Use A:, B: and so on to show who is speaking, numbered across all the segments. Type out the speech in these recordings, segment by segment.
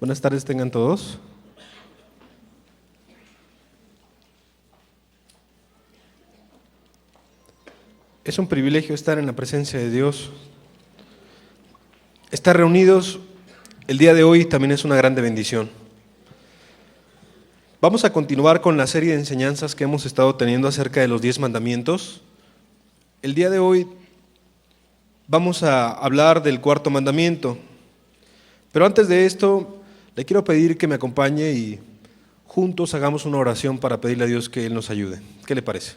A: Buenas tardes tengan todos. Es un privilegio estar en la presencia de Dios. Estar reunidos el día de hoy también es una grande bendición. Vamos a continuar con la serie de enseñanzas que hemos estado teniendo acerca de los 10 mandamientos. El día de hoy vamos a hablar del cuarto mandamiento. Pero antes de esto, le quiero pedir que me acompañe y juntos hagamos una oración para pedirle a Dios que Él nos ayude. ¿Qué le parece?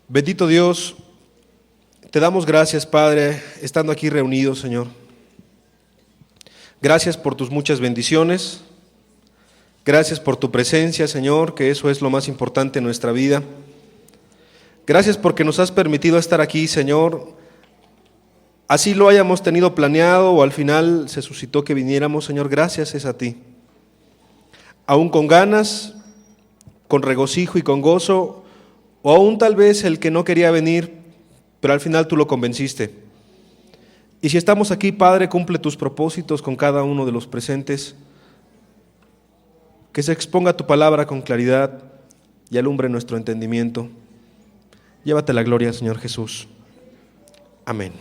A: Bendito Dios, te damos gracias, Padre, estando aquí reunidos, Señor. Gracias por tus muchas bendiciones. Gracias por tu presencia, Señor, que eso es lo más importante en nuestra vida. Gracias porque nos has permitido estar aquí, Señor. Así lo hayamos tenido planeado o al final se suscitó que viniéramos, Señor, gracias es a ti. Aún con ganas, con regocijo y con gozo, o aún tal vez el que no quería venir, pero al final tú lo convenciste. Y si estamos aquí, Padre, cumple tus propósitos con cada uno de los presentes. Que se exponga tu palabra con claridad y alumbre nuestro entendimiento. Llévate la gloria, Señor Jesús. Amén.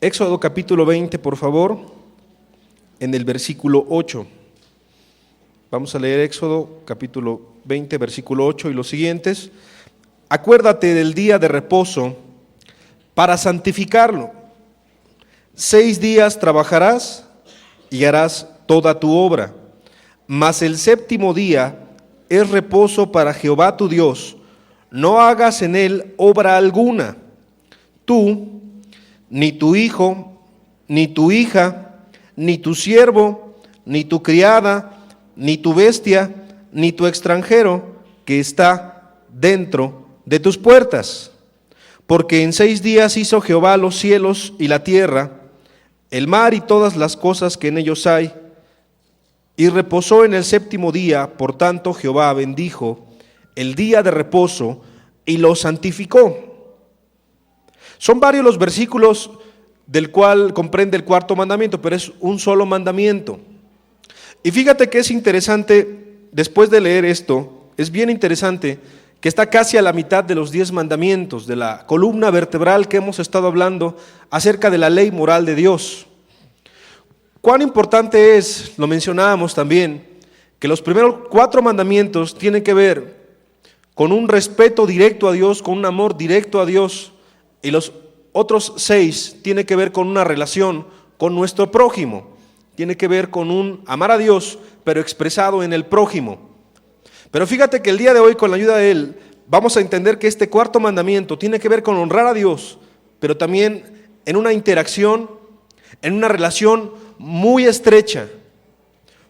A: Éxodo capítulo 20, por favor, en el versículo 8. Vamos a leer Éxodo capítulo 20, versículo 8 y los siguientes. Acuérdate del día de reposo para santificarlo. 6 días trabajarás y harás toda tu obra, mas el séptimo día es reposo para Jehová tu Dios. No hagas en él obra alguna, tú, ni tu hijo, ni tu hija, ni tu siervo, ni tu criada, ni tu bestia, ni tu extranjero que está dentro de tus puertas. Porque en 6 días hizo Jehová los cielos y la tierra, el mar y todas las cosas que en ellos hay, y reposó en el séptimo día. Por tanto Jehová bendijo el día de reposo y lo santificó. Son varios los versículos del cual comprende el cuarto mandamiento, pero es un solo mandamiento. Y fíjate que es interesante, después de leer esto, es bien interesante que está casi a la mitad de los 10 mandamientos, de la columna vertebral que hemos estado hablando acerca de la ley moral de Dios. Cuán importante es, lo mencionábamos también, que los primeros 4 mandamientos tienen que ver con un respeto directo a Dios, con un amor directo a Dios, y los otros 6 tienen que ver con una relación con nuestro prójimo, tiene que ver con un amar a Dios, pero expresado en el prójimo. Pero fíjate que el día de hoy, con la ayuda de Él, vamos a entender que este cuarto mandamiento tiene que ver con honrar a Dios, pero también en una interacción, en una relación muy estrecha,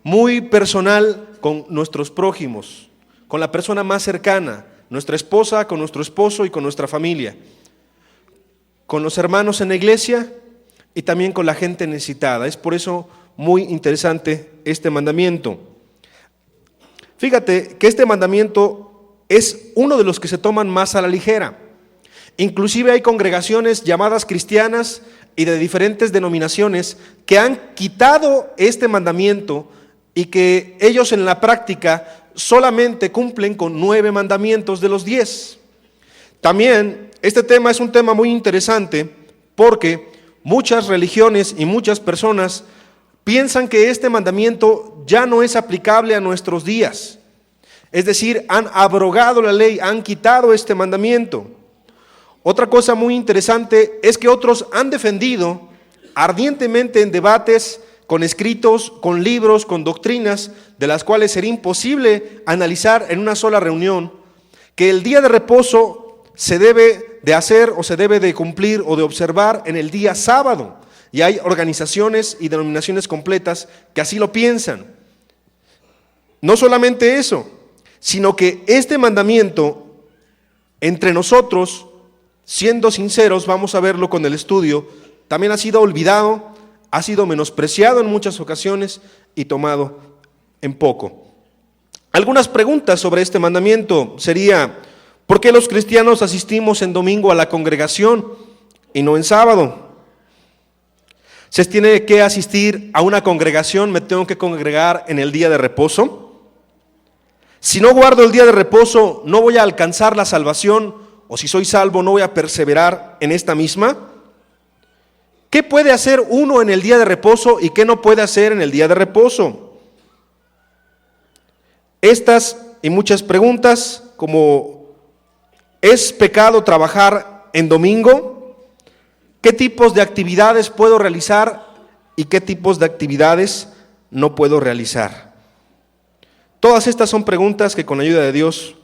A: muy personal con nuestros prójimos, con la persona más cercana, nuestra esposa, con nuestro esposo y con nuestra familia, con los hermanos en la iglesia y también con la gente necesitada. Es por eso muy interesante este mandamiento. Fíjate que este mandamiento es uno de los que se toman más a la ligera. Inclusive hay congregaciones llamadas cristianas y de diferentes denominaciones que han quitado este mandamiento y que ellos en la práctica solamente cumplen con 9 mandamientos de los 10. También este tema es un tema muy interesante porque muchas religiones y muchas personas piensan que este mandamiento ya no es aplicable a nuestros días. Es decir, han abrogado la ley, han quitado este mandamiento. Otra cosa muy interesante es que otros han defendido ardientemente en debates, con escritos, con libros, con doctrinas, de las cuales sería imposible analizar en una sola reunión, que el día de reposo se debe de hacer o se debe de cumplir o de observar en el día sábado. Y hay organizaciones y denominaciones completas que así lo piensan. No solamente eso, sino que este mandamiento, entre nosotros, siendo sinceros, vamos a verlo con el estudio, también ha sido olvidado, ha sido menospreciado en muchas ocasiones y tomado en poco. Algunas preguntas sobre este mandamiento sería: ¿por qué los cristianos asistimos en domingo a la congregación y no en sábado? Se tiene que asistir a una congregación, me tengo que congregar en el día de reposo. Si no guardo el día de reposo, no voy a alcanzar la salvación, o si soy salvo, no voy a perseverar en esta misma. ¿Qué puede hacer uno en el día de reposo y qué no puede hacer en el día de reposo? Estas y muchas preguntas, como ¿es pecado trabajar en domingo? ¿Qué tipos de actividades puedo realizar y qué tipos de actividades no puedo realizar? Todas estas son preguntas que con la ayuda de Dios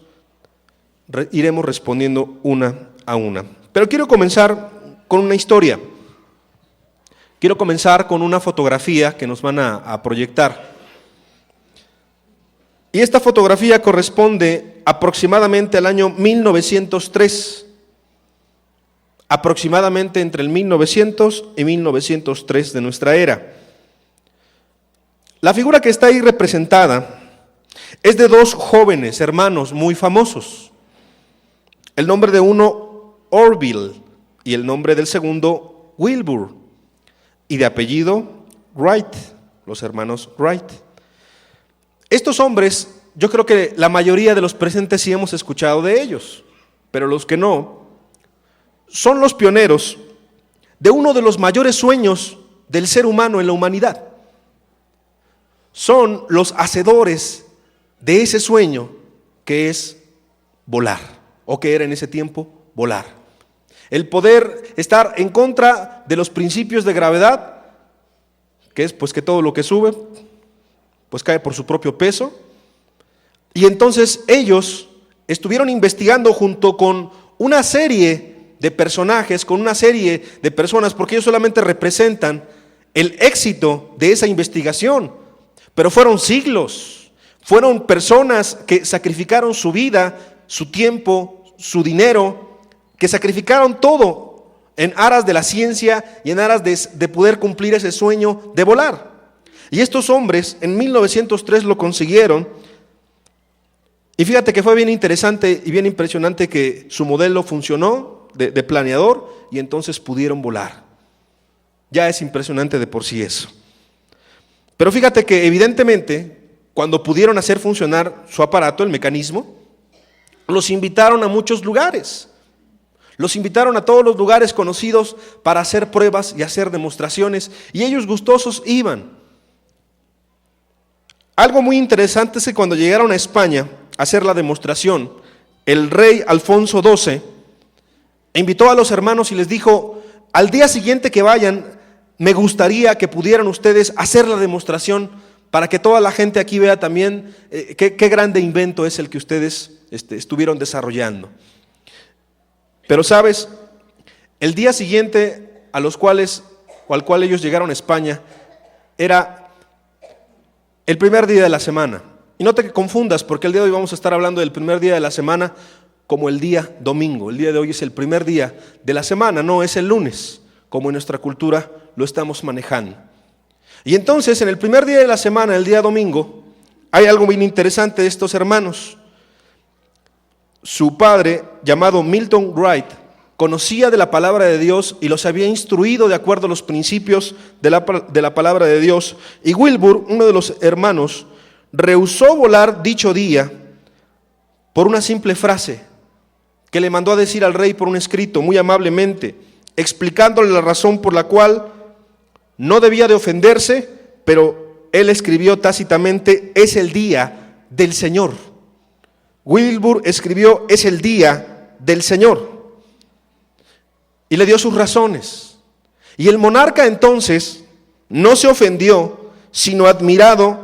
A: iremos respondiendo una a una. Pero quiero comenzar con una historia. Quiero comenzar con una fotografía que nos van a proyectar. Y esta fotografía corresponde aproximadamente al año 1903. Aproximadamente entre el 1900 y 1903 de nuestra era. La figura que está ahí representada es de dos jóvenes hermanos muy famosos. El nombre de uno, Orville, y el nombre del segundo, Wilbur, y de apellido, Wright, los hermanos Wright. Estos hombres, yo creo que la mayoría de los presentes sí hemos escuchado de ellos, pero los que no, son los pioneros de uno de los mayores sueños del ser humano en la humanidad. Son los hacedores de ese sueño que es volar, o que era en ese tiempo volar. El poder estar en contra de los principios de gravedad, que es pues que todo lo que sube pues cae por su propio peso. Y entonces ellos estuvieron investigando junto con una serie de personajes, con una serie de personas, porque ellos solamente representan el éxito de esa investigación, pero fueron siglos, fueron personas que sacrificaron su vida, su tiempo, su dinero, que sacrificaron todo en aras de la ciencia y en aras de poder cumplir ese sueño de volar. Y estos hombres en 1903 lo consiguieron. Y fíjate que fue bien interesante y bien impresionante que su modelo funcionó de planeador y entonces pudieron volar. Ya es impresionante de por sí eso. Pero fíjate que evidentemente cuando pudieron hacer funcionar su aparato, el mecanismo, los invitaron a muchos lugares. Los invitaron a todos los lugares conocidos para hacer pruebas y hacer demostraciones, y ellos gustosos iban. Algo muy interesante es que cuando llegaron a España a hacer la demostración, el rey Alfonso XII invitó a los hermanos y les dijo: al día siguiente que vayan, me gustaría que pudieran ustedes hacer la demostración para que toda la gente aquí vea también qué grande invento es el que ustedes estuvieron desarrollando. Pero sabes, el día siguiente al cual ellos llegaron a España era el primer día de la semana. Y no te confundas, porque el día de hoy vamos a estar hablando del primer día de la semana como el día domingo. El día de hoy es el primer día de la semana, no es el lunes, como en nuestra cultura lo estamos manejando. Y entonces, en el primer día de la semana, el día domingo, hay algo muy interesante de estos hermanos. Su padre, llamado Milton Wright, conocía de la palabra de Dios y los había instruido de acuerdo a los principios de la palabra de Dios. Y Wilbur, uno de los hermanos, rehusó volar dicho día por una simple frase que le mandó a decir al rey por un escrito, muy amablemente, explicándole la razón por la cual no debía de ofenderse, pero él escribió tácitamente: es el día del Señor. Wilbur escribió: es el día del Señor. Y le dio sus razones. Y el monarca entonces no se ofendió, sino admirado.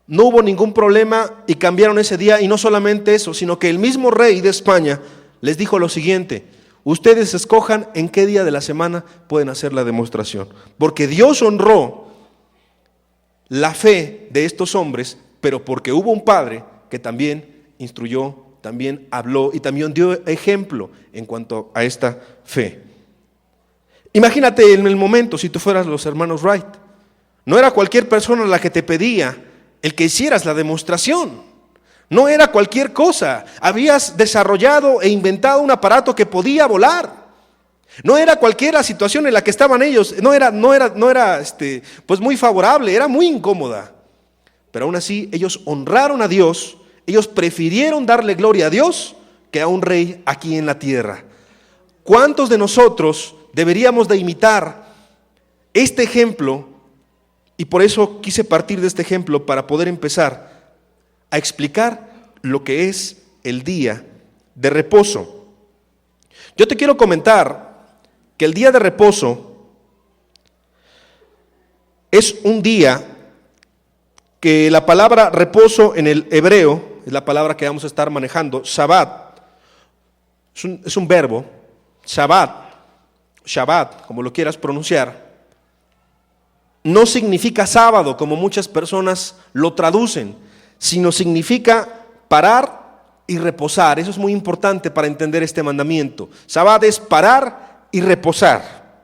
A: No hubo ningún problema y cambiaron ese día. Y no solamente eso, sino que el mismo rey de España les dijo lo siguiente: ustedes escojan en qué día de la semana pueden hacer la demostración. Porque Dios honró la fe de estos hombres, pero porque hubo un padre que también instruyó, también habló y también dio ejemplo en cuanto a esta fe. Imagínate en el momento si tú fueras los hermanos Wright. No era cualquier persona la que te pedía el que hicieras la demostración. No era cualquier cosa. Habías desarrollado e inventado un aparato que podía volar. No era cualquiera situación en la que estaban ellos, no era pues muy favorable, era muy incómoda. Pero aún así ellos honraron a Dios, ellos prefirieron darle gloria a Dios que a un rey aquí en la tierra. ¿Cuántos de nosotros deberíamos de imitar este ejemplo? Y por eso quise partir de este ejemplo para poder empezar a explicar lo que es el día de reposo. Yo te quiero comentar que el día de reposo es un día que la palabra reposo en el hebreo, es la palabra que vamos a estar manejando, Shabbat, es un verbo, Shabbat, como lo quieras pronunciar, no significa sábado, como muchas personas lo traducen, sino significa parar y reposar. Eso es muy importante para entender este mandamiento. Shabbat es parar y reposar.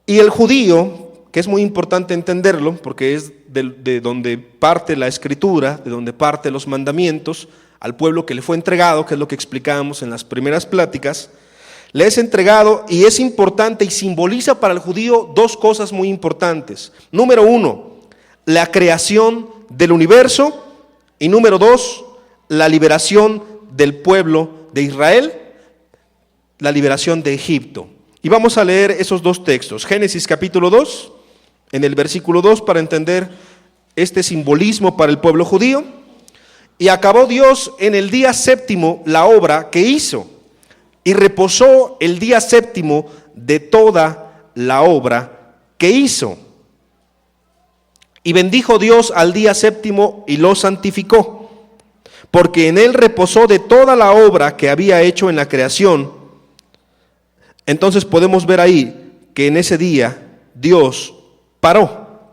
A: Y el judío, que es muy importante entenderlo, porque es de donde parte la escritura, de donde parte los mandamientos, al pueblo que le fue entregado, que es lo que explicábamos en las primeras pláticas, le es entregado y es importante y simboliza para el judío dos cosas muy importantes. Número uno, la creación del universo, y número dos, la liberación del pueblo de Israel, la liberación de Egipto. Y vamos a leer esos dos textos. Génesis capítulo 2, en el versículo 2, para entender este simbolismo para el pueblo judío. Y acabó Dios en el día séptimo la obra que hizo, y reposó el día séptimo de toda la obra que hizo. Y bendijo Dios al día séptimo y lo santificó, porque en él reposó de toda la obra que había hecho en la creación. Entonces podemos ver ahí que en ese día Dios paró.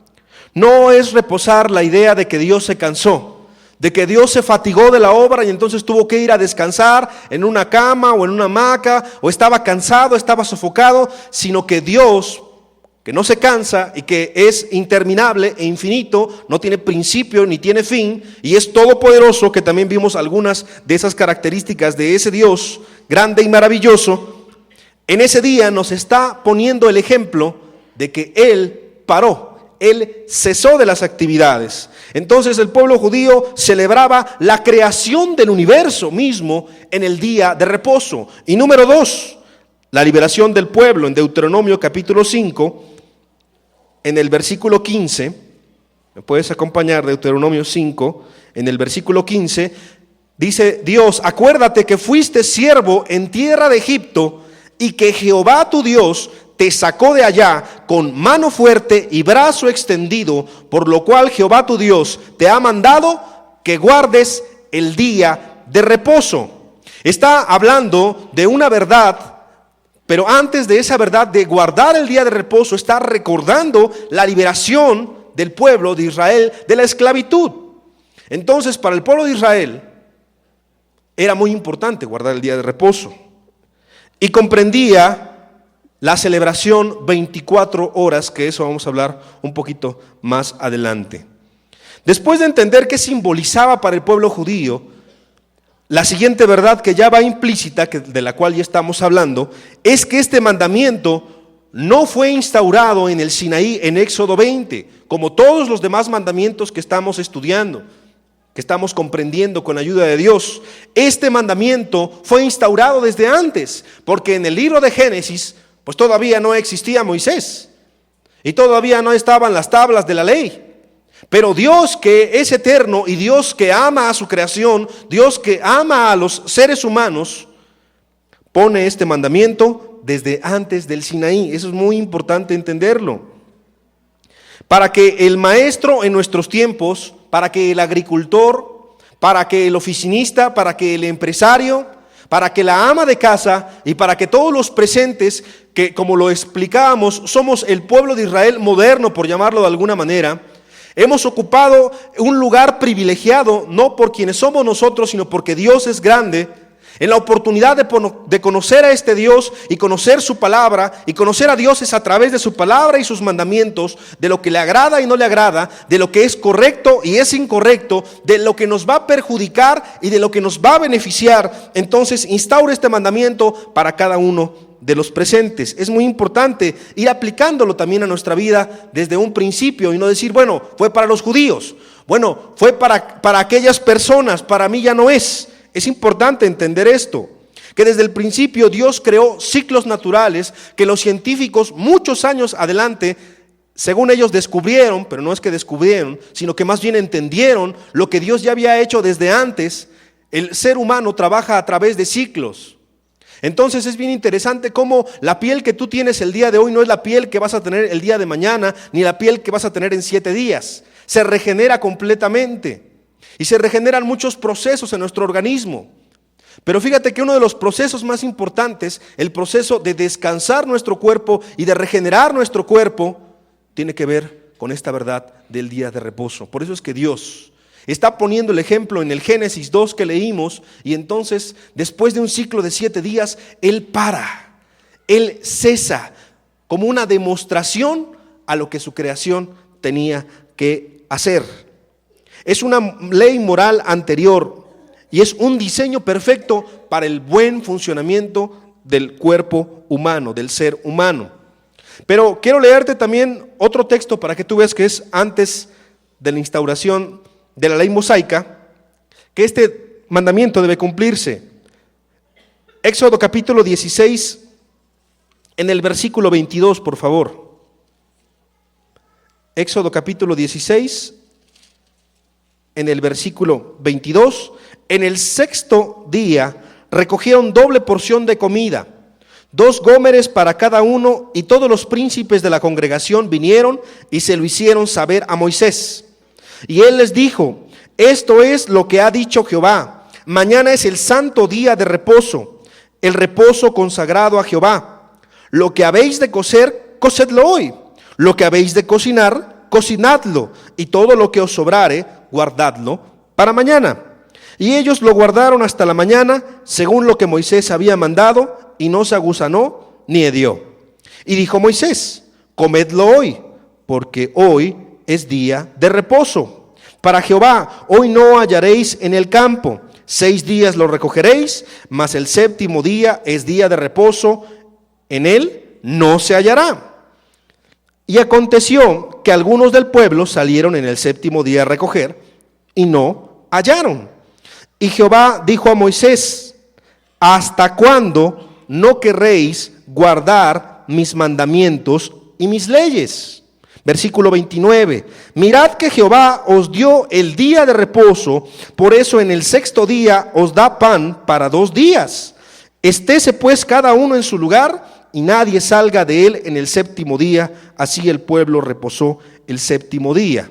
A: No es reposar la idea de que Dios se cansó, de que Dios se fatigó de la obra y entonces tuvo que ir a descansar en una cama o en una hamaca, o estaba cansado, estaba sofocado, sino que Dios, que no se cansa y que es interminable e infinito, no tiene principio ni tiene fin, y es todopoderoso, que también vimos algunas de esas características de ese Dios grande y maravilloso. En ese día nos está poniendo el ejemplo de que Él paró. Él cesó de las actividades. Entonces el pueblo judío celebraba la creación del universo mismo en el día de reposo. Y número dos, la liberación del pueblo. En Deuteronomio capítulo 5, en el versículo 15, ¿me puedes acompañar? Deuteronomio 5, en el versículo 15, dice Dios: acuérdate que fuiste siervo en tierra de Egipto, y que Jehová tu Dios te sacó de allá con mano fuerte y brazo extendido, por lo cual Jehová tu Dios te ha mandado que guardes el día de reposo. Está hablando de una verdad, pero antes de esa verdad de guardar el día de reposo, está recordando la liberación del pueblo de Israel de la esclavitud. Entonces, para el pueblo de Israel era muy importante guardar el día de reposo, y comprendía la celebración 24 horas, que eso vamos a hablar un poquito más adelante. Después de entender qué simbolizaba para el pueblo judío, la siguiente verdad que ya va implícita, de la cual ya estamos hablando, es que este mandamiento no fue instaurado en el Sinaí en Éxodo 20, como todos los demás mandamientos que estamos estudiando, que estamos comprendiendo con ayuda de Dios. Este mandamiento fue instaurado desde antes, porque en el libro de Génesis pues todavía no existía Moisés y todavía no estaban las tablas de la ley. Pero Dios, que es eterno, y Dios que ama a su creación, Dios que ama a los seres humanos, pone este mandamiento desde antes del Sinaí. Eso es muy importante entenderlo. Para que el maestro en nuestros tiempos, para que el agricultor, para que el oficinista, para que el empresario, para que la ama de casa y para que todos los presentes, que como lo explicábamos, somos el pueblo de Israel moderno, por llamarlo de alguna manera, hemos ocupado un lugar privilegiado, no por quienes somos nosotros, sino porque Dios es grande, en la oportunidad de conocer a este Dios y conocer su palabra, y conocer a Dios es a través de su palabra y sus mandamientos, de lo que le agrada y no le agrada, de lo que es correcto y es incorrecto, de lo que nos va a perjudicar y de lo que nos va a beneficiar. Entonces instaura este mandamiento para cada uno de los presentes. Es muy importante ir aplicándolo también a nuestra vida desde un principio y no decir, bueno, fue para los judíos, bueno, fue para aquellas personas, para mí ya no es. Es importante entender esto, que desde el principio Dios creó ciclos naturales que los científicos muchos años adelante, según ellos descubrieron, pero no es que descubrieron, sino que más bien entendieron lo que Dios ya había hecho desde antes. El ser humano trabaja a través de ciclos. Entonces es bien interesante cómo la piel que tú tienes el día de hoy no es la piel que vas a tener el día de mañana, ni la piel que vas a tener en 7 días. Se regenera completamente y se regeneran muchos procesos en nuestro organismo. Pero fíjate que uno de los procesos más importantes, el proceso de descansar nuestro cuerpo y de regenerar nuestro cuerpo, tiene que ver con esta verdad del día de reposo. Por eso es que Dios está poniendo el ejemplo en el Génesis 2 que leímos, y entonces después de un ciclo de 7 días, Él para, Él cesa, como una demostración a lo que su creación tenía que hacer. Es una ley moral anterior y es un diseño perfecto para el buen funcionamiento del cuerpo humano, del ser humano. Pero quiero leerte también otro texto para que tú veas que es antes de la instauración de la ley mosaica, que este mandamiento debe cumplirse. Éxodo capítulo 16, en el versículo 22, por favor. Éxodo capítulo 16, en el versículo 22. En el 6º día recogieron doble porción de comida, 2 gómeres para cada uno, y todos los príncipes de la congregación vinieron y se lo hicieron saber a Moisés. Y él les dijo: esto es lo que ha dicho Jehová, mañana es el santo día de reposo, el reposo consagrado a Jehová. Lo que habéis de cocer, cocedlo hoy; lo que habéis de cocinar, cocinadlo; y todo lo que os sobrare, guardadlo para mañana. Y ellos lo guardaron hasta la mañana, según lo que Moisés había mandado, y no se aguzanó ni hedió. Y dijo Moisés: comedlo hoy, porque hoy es día de reposo para Jehová. Hoy no hallaréis en el campo. 6 días lo recogeréis, mas el 7º día es día de reposo, en él no se hallará. Y aconteció que algunos del pueblo salieron en el 7º día a recoger, y no hallaron. Y Jehová dijo a Moisés: ¿hasta cuándo no querréis guardar mis mandamientos y mis leyes? Versículo 29. Mirad que Jehová os dio el día de reposo, por eso en el 6º día os da pan para 2 días. Estése pues cada uno en su lugar, y nadie salga de él en el 7º día. Así el pueblo reposó el 7º día.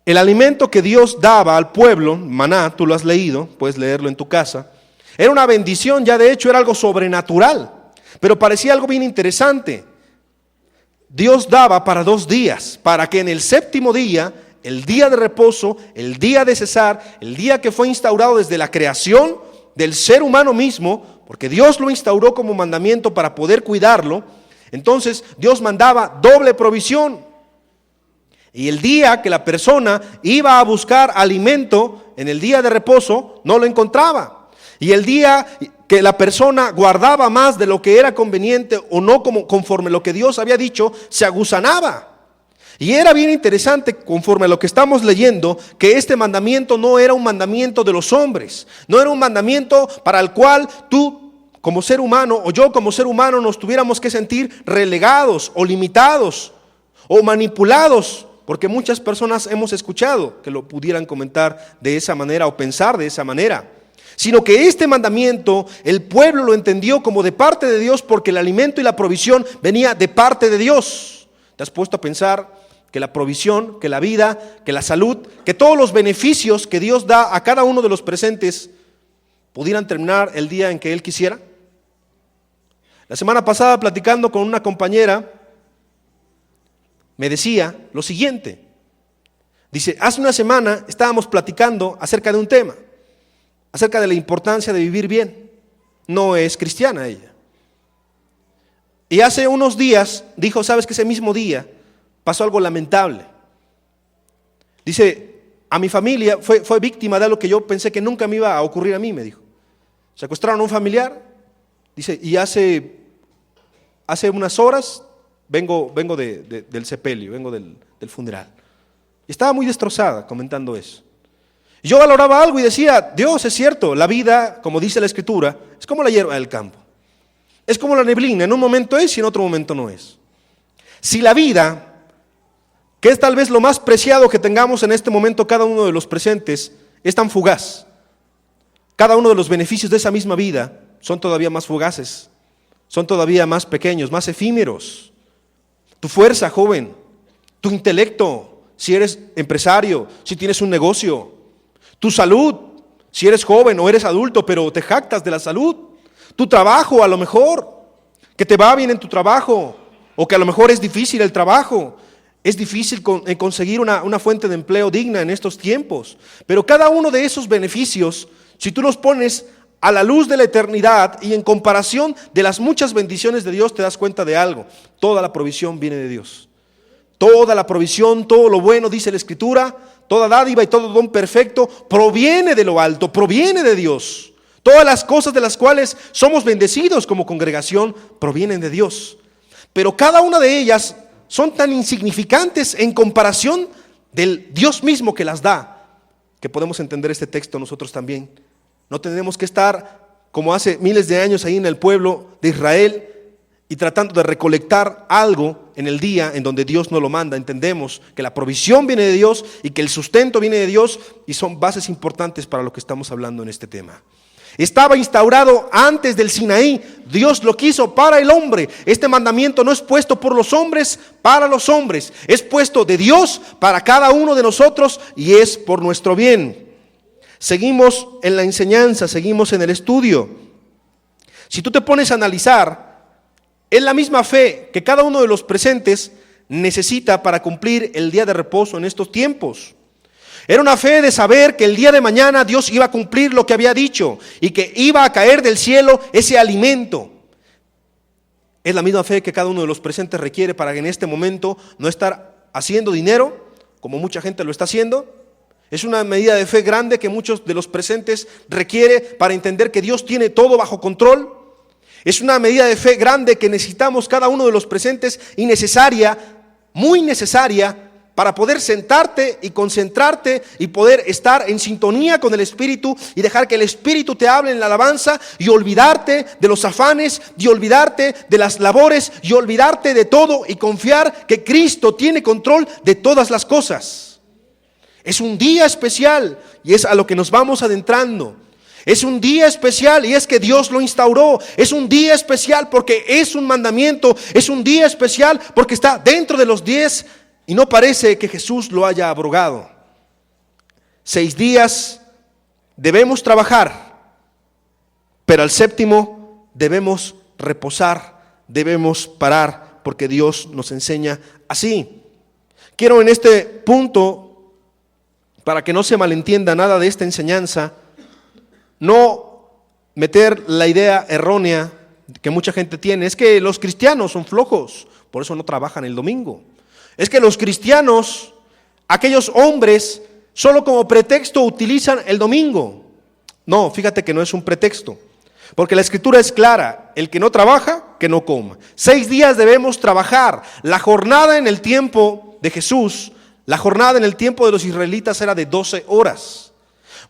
A: El alimento que Dios daba al pueblo, maná, tú lo has leído, puedes leerlo en tu casa, era una bendición, ya de hecho era algo sobrenatural, pero parecía algo bien interesante. Dios daba para 2 días, para que en el 7º día, el día de reposo, el día de cesar, el día que fue instaurado desde la creación del ser humano mismo, porque Dios lo instauró como mandamiento para poder cuidarlo, entonces Dios mandaba doble provisión. Y el día que la persona iba a buscar alimento, en el día de reposo, no lo encontraba. Y el día que la persona guardaba más de lo que era conveniente o no conforme lo que Dios había dicho, se aguzanaba. Y era bien interesante, conforme a lo que estamos leyendo, que este mandamiento no era un mandamiento de los hombres, no era un mandamiento para el cual tú como ser humano o yo como ser humano nos tuviéramos que sentir relegados o limitados o manipulados. Porque muchas personas hemos escuchado que lo pudieran comentar de esa manera o pensar de esa manera. Sino que este mandamiento el pueblo lo entendió como de parte de Dios, porque el alimento y la provisión venía de parte de Dios. ¿Te has puesto a pensar que la provisión, que la vida, que la salud, que todos los beneficios que Dios da a cada uno de los presentes pudieran terminar el día en que Él quisiera? La semana pasada, platicando con una compañera, me decía lo siguiente. Dice: hace una semana estábamos platicando acerca de un tema, acerca de la importancia de vivir bien. No es cristiana ella. Y hace unos días dijo: ¿sabes que ese mismo día pasó algo lamentable? Dice: a mi familia fue víctima de algo que yo pensé que nunca me iba a ocurrir a mí, me dijo. Secuestraron a un familiar, dice, y hace hace unas horas vengo del sepelio, vengo del funeral. Y estaba muy destrozada comentando eso. Y yo valoraba algo y decía, Dios, es cierto, la vida, como dice la Escritura, es como la hierba del campo. Es como la neblina, en un momento es y en otro momento no es. Si la vida, que es tal vez lo más preciado que tengamos en este momento cada uno de los presentes, es tan fugaz, cada uno de los beneficios de esa misma vida son todavía más fugaces, son todavía más pequeños, más efímeros. Tu fuerza, joven, tu intelecto, si eres empresario, si tienes un negocio, tu salud, si eres joven o eres adulto pero te jactas de la salud, tu trabajo a lo mejor, que te va bien en tu trabajo, o que a lo mejor es difícil el trabajo, es difícil conseguir una fuente de empleo digna en estos tiempos, pero cada uno de esos beneficios, si tú los pones a la luz de la eternidad y en comparación de las muchas bendiciones de Dios, te das cuenta de algo: toda la provisión viene de Dios. Toda la provisión, todo lo bueno, dice la Escritura, toda dádiva y todo don perfecto proviene de lo alto, proviene de Dios. Todas las cosas de las cuales somos bendecidos como congregación provienen de Dios. Pero cada una de ellas son tan insignificantes en comparación del Dios mismo que las da, que podemos entender este texto nosotros también. No tenemos que estar como hace miles de años ahí en el pueblo de Israel y tratando de recolectar algo en el día en donde Dios nos lo manda. Entendemos que la provisión viene de Dios y que el sustento viene de Dios, y son bases importantes para lo que estamos hablando en este tema. Estaba instaurado antes del Sinaí. Dios lo quiso para el hombre. Este mandamiento no es puesto por los hombres para los hombres, es puesto de Dios para cada uno de nosotros y es por nuestro bien. Seguimos en la enseñanza, seguimos en el estudio. Si tú te pones a analizar, es la misma fe que cada uno de los presentes necesita para cumplir el día de reposo en estos tiempos. Era una fe de saber que el día de mañana Dios iba a cumplir lo que había dicho y que iba a caer del cielo ese alimento. Es la misma fe que cada uno de los presentes requiere para que en este momento no estar haciendo dinero como mucha gente lo está haciendo. Es una medida de fe grande que muchos de los presentes requiere para entender que Dios tiene todo bajo control. Es una medida de fe grande que necesitamos cada uno de los presentes y necesaria, muy necesaria, para poder sentarte y concentrarte y poder estar en sintonía con el Espíritu y dejar que el Espíritu te hable en la alabanza y olvidarte de los afanes y olvidarte de las labores y olvidarte de todo y confiar que Cristo tiene control de todas las cosas. Es un día especial y es a lo que nos vamos adentrando. Es un día especial y es que Dios lo instauró. Es un día especial porque es un mandamiento. Es un día especial porque está dentro de los 10 y no parece que Jesús lo haya abrogado. 6 días debemos trabajar, pero al séptimo debemos reposar, debemos parar, porque Dios nos enseña así. Quiero en este punto, para que no se malentienda nada de esta enseñanza, no meter la idea errónea que mucha gente tiene. Es que los cristianos son flojos, por eso no trabajan el domingo. Es que los cristianos, aquellos hombres, solo como pretexto utilizan el domingo. No, fíjate que no es un pretexto, porque la Escritura es clara: el que no trabaja, que no coma. 6 días debemos trabajar. La jornada en el tiempo de Jesús, la jornada en el tiempo de los israelitas era de 12 horas,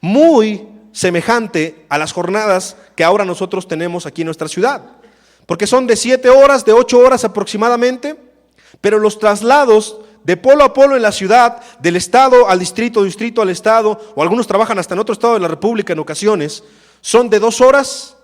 A: muy semejante a las jornadas que ahora nosotros tenemos aquí en nuestra ciudad, porque son de 7 horas, de 8 horas aproximadamente. Pero los traslados de polo a polo en la ciudad, del estado al distrito, distrito al estado, o algunos trabajan hasta en otro estado de la República en ocasiones, son de 2 horas,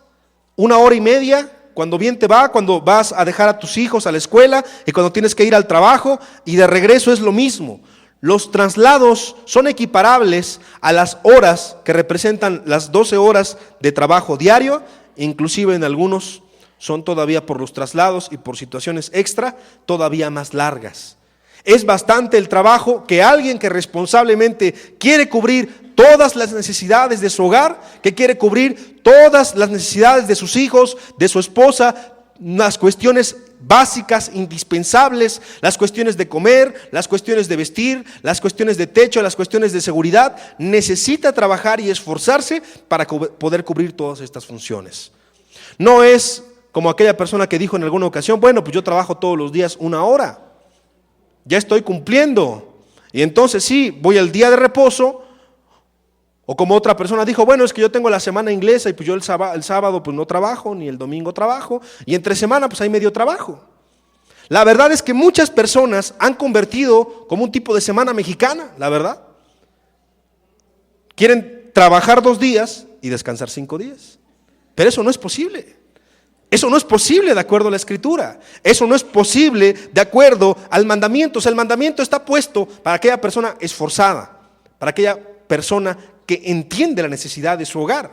A: 1 hora y media, cuando bien te va, cuando vas a dejar a tus hijos a la escuela y cuando tienes que ir al trabajo, y de regreso es lo mismo. Los traslados son equiparables a las horas que representan las 12 horas de trabajo diario, inclusive en algunos son todavía por los traslados y por situaciones extra todavía más largas. Es bastante el trabajo que alguien que responsablemente quiere cubrir todas las necesidades de su hogar, que quiere cubrir todas las necesidades de sus hijos, de su esposa, las cuestiones básicas, indispensables, las cuestiones de comer, las cuestiones de vestir, las cuestiones de techo, las cuestiones de seguridad, necesita trabajar y esforzarse para poder cubrir todas estas funciones. No es como aquella persona que dijo en alguna ocasión, bueno, pues yo trabajo todos los días 1 hora, ya estoy cumpliendo, y entonces sí, voy al día de reposo. O como otra persona dijo, bueno, es que yo tengo la semana inglesa y pues yo el sábado pues no trabajo, ni el domingo trabajo, y entre semana pues hay medio trabajo. La verdad es que muchas personas han convertido como un tipo de semana mexicana, la verdad. Quieren trabajar 2 días y descansar 5 días. Pero eso no es posible. Eso no es posible de acuerdo a la Escritura. Eso no es posible de acuerdo al mandamiento. O sea, el mandamiento está puesto para aquella persona esforzada, para aquella persona que entiende la necesidad de su hogar.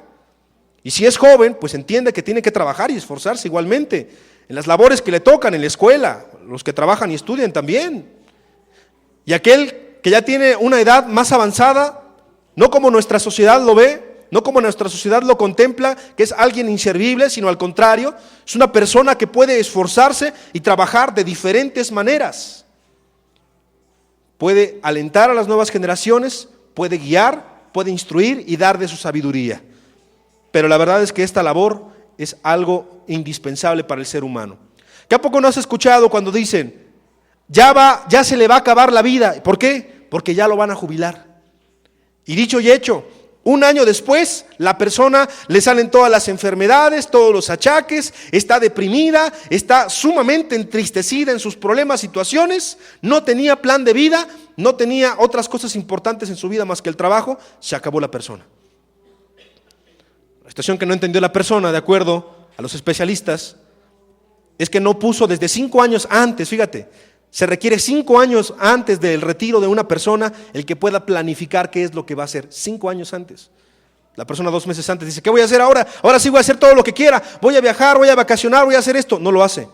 A: Y si es joven, pues entiende que tiene que trabajar y esforzarse igualmente en las labores que le tocan en la escuela, los que trabajan y estudian también. Y aquel que ya tiene una edad más avanzada, no como nuestra sociedad lo ve, no como nuestra sociedad lo contempla, que es alguien inservible, sino al contrario, es una persona que puede esforzarse y trabajar de diferentes maneras. Puede alentar a las nuevas generaciones, puede guiar, puede instruir y dar de su sabiduría. Pero la verdad es que esta labor es algo indispensable para el ser humano. ¿Qué a poco no has escuchado cuando dicen, ya se le va a acabar la vida? ¿Por qué? Porque ya lo van a jubilar. Y dicho y hecho, 1 año después, la persona le salen todas las enfermedades, todos los achaques, está deprimida, está sumamente entristecida en sus problemas, situaciones, no tenía plan de vida, no tenía otras cosas importantes en su vida más que el trabajo, se acabó la persona. La situación que no entendió la persona, de acuerdo a los especialistas, es que no puso desde 5 años antes, fíjate, se requiere 5 años antes del retiro de una persona el que pueda planificar qué es lo que va a hacer, 5 años antes. La persona 2 meses antes dice, ¿qué voy a hacer ahora? Ahora sí voy a hacer todo lo que quiera, voy a viajar, voy a vacacionar, voy a hacer esto. No lo hace.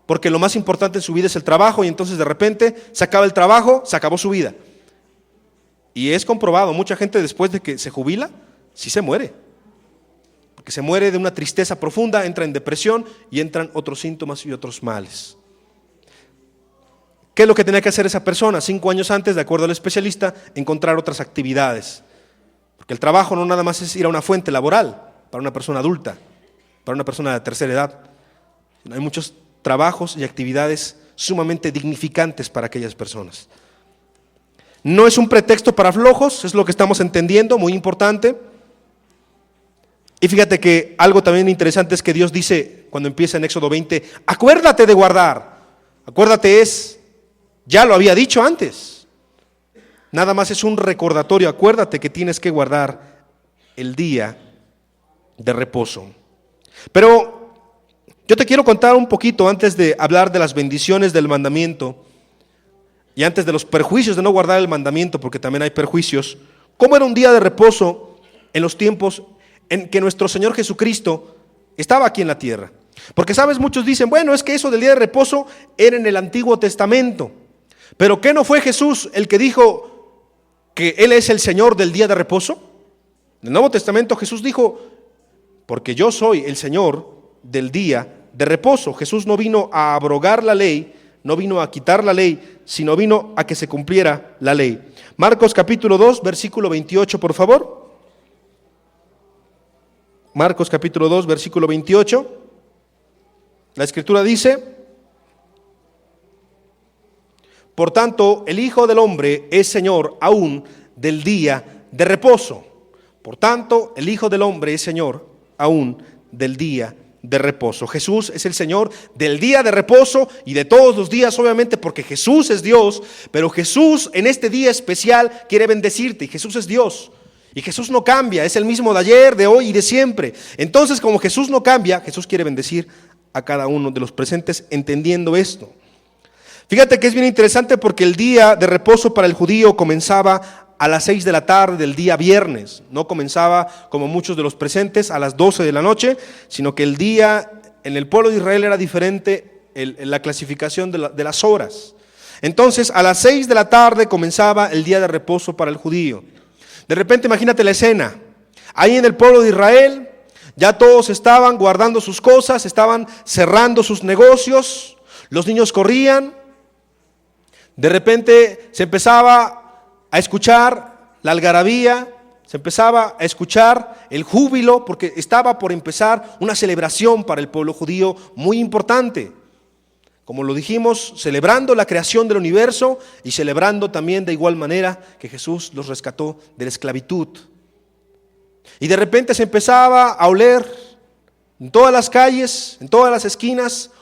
A: Porque lo más importante en su vida es el trabajo y entonces de repente se acaba el trabajo, se acabó su vida. Y es comprobado, mucha gente después de que se jubila, sí se muere. Porque se muere de una tristeza profunda, entra en depresión y entran otros síntomas y otros males. ¿Qué es lo que tenía que hacer esa persona? 5 años antes, de acuerdo al especialista, encontrar otras actividades. Porque el trabajo no nada más es ir a una fuente laboral para una persona adulta, para una persona de tercera edad. Hay muchos trabajos y actividades sumamente dignificantes para aquellas personas. No es un pretexto para flojos, es lo que estamos entendiendo, muy importante. Y fíjate que algo también interesante es que Dios dice, cuando empieza en Éxodo 20, acuérdate de guardar. Acuérdate ya lo había dicho antes. Nada más es un recordatorio. Acuérdate que tienes que guardar el día de reposo. Pero yo te quiero contar un poquito antes de hablar de las bendiciones del mandamiento y antes de los perjuicios de no guardar el mandamiento, porque también hay perjuicios. ¿Cómo era un día de reposo en los tiempos en que nuestro Señor Jesucristo estaba aquí en la tierra? Porque sabes, muchos dicen, bueno, es que eso del día de reposo era en el Antiguo Testamento. Pero ¿qué no fue Jesús el que dijo que Él es el Señor del día de reposo? En el Nuevo Testamento Jesús dijo, porque yo soy el Señor del día de reposo. Jesús no vino a abrogar la ley, no vino a quitar la ley, sino vino a que se cumpliera la ley. Marcos capítulo 2, versículo 28, por favor. Marcos capítulo 2, versículo 28. La Escritura dice, por tanto, el Hijo del Hombre es Señor aún del día de reposo. Por tanto, el Hijo del Hombre es Señor aún del día de reposo. Jesús es el Señor del día de reposo y de todos los días, obviamente, porque Jesús es Dios, pero Jesús en este día especial quiere bendecirte y Jesús es Dios. Y Jesús no cambia, es el mismo de ayer, de hoy y de siempre. Entonces, como Jesús no cambia, Jesús quiere bendecir a cada uno de los presentes entendiendo esto. Fíjate que es bien interesante porque el día de reposo para el judío comenzaba a las 6 de la tarde del día viernes. No comenzaba como muchos de los presentes a las 12 de la noche, sino que el día en el pueblo de Israel era diferente la clasificación de las horas. Entonces a las 6 de la tarde comenzaba el día de reposo para el judío. De repente imagínate la escena, ahí en el pueblo de Israel ya todos estaban guardando sus cosas, estaban cerrando sus negocios, los niños corrían. De repente se empezaba a escuchar la algarabía, se empezaba a escuchar el júbilo porque estaba por empezar una celebración para el pueblo judío muy importante. Como lo dijimos, celebrando la creación del universo y celebrando también de igual manera que Jesús los rescató de la esclavitud. Y de repente se empezaba a oler en todas las calles, en todas las esquinas,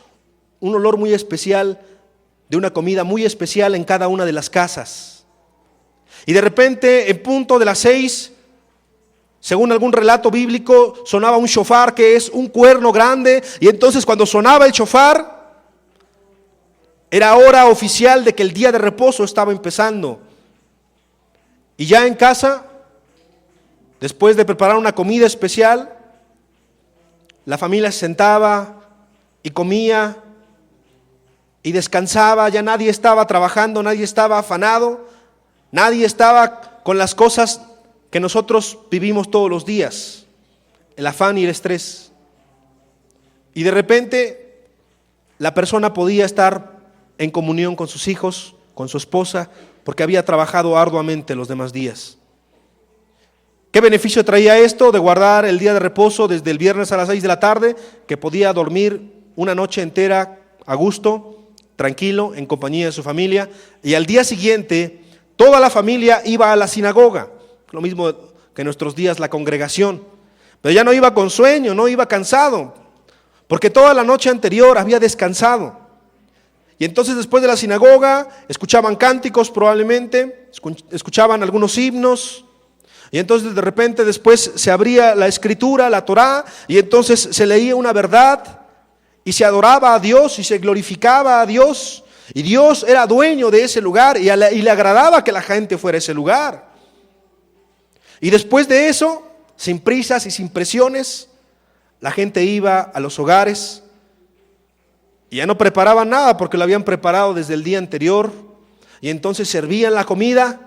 A: un olor muy especial de una comida muy especial en cada una de las casas. Y de repente, en punto de las 6, según algún relato bíblico, sonaba un shofar, que es un cuerno grande, y entonces cuando sonaba el shofar, era hora oficial de que el día de reposo estaba empezando. Y ya en casa, después de preparar una comida especial, la familia se sentaba y comía y descansaba. Ya nadie estaba trabajando, nadie estaba afanado, nadie estaba con las cosas que nosotros vivimos todos los días, el afán y el estrés. Y de repente la persona podía estar en comunión con sus hijos, con su esposa, porque había trabajado arduamente los demás días. ¿Qué beneficio traía esto de guardar el día de reposo desde el viernes a las 6 de la tarde? Que podía dormir una noche entera a gusto, tranquilo, en compañía de su familia, y al día siguiente toda la familia iba a la sinagoga, lo mismo que en nuestros días la congregación, pero ya no iba con sueño, no iba cansado, porque toda la noche anterior había descansado. Y entonces después de la sinagoga escuchaban cánticos probablemente, escuchaban algunos himnos, y entonces de repente después se abría la escritura, la Torá, y entonces se leía una verdad, y se adoraba a Dios, y se glorificaba a Dios, y Dios era dueño de ese lugar, y le agradaba que la gente fuera a ese lugar. Y después de eso, sin prisas y sin presiones, la gente iba a los hogares, y ya no preparaban nada porque lo habían preparado desde el día anterior, y entonces servían la comida.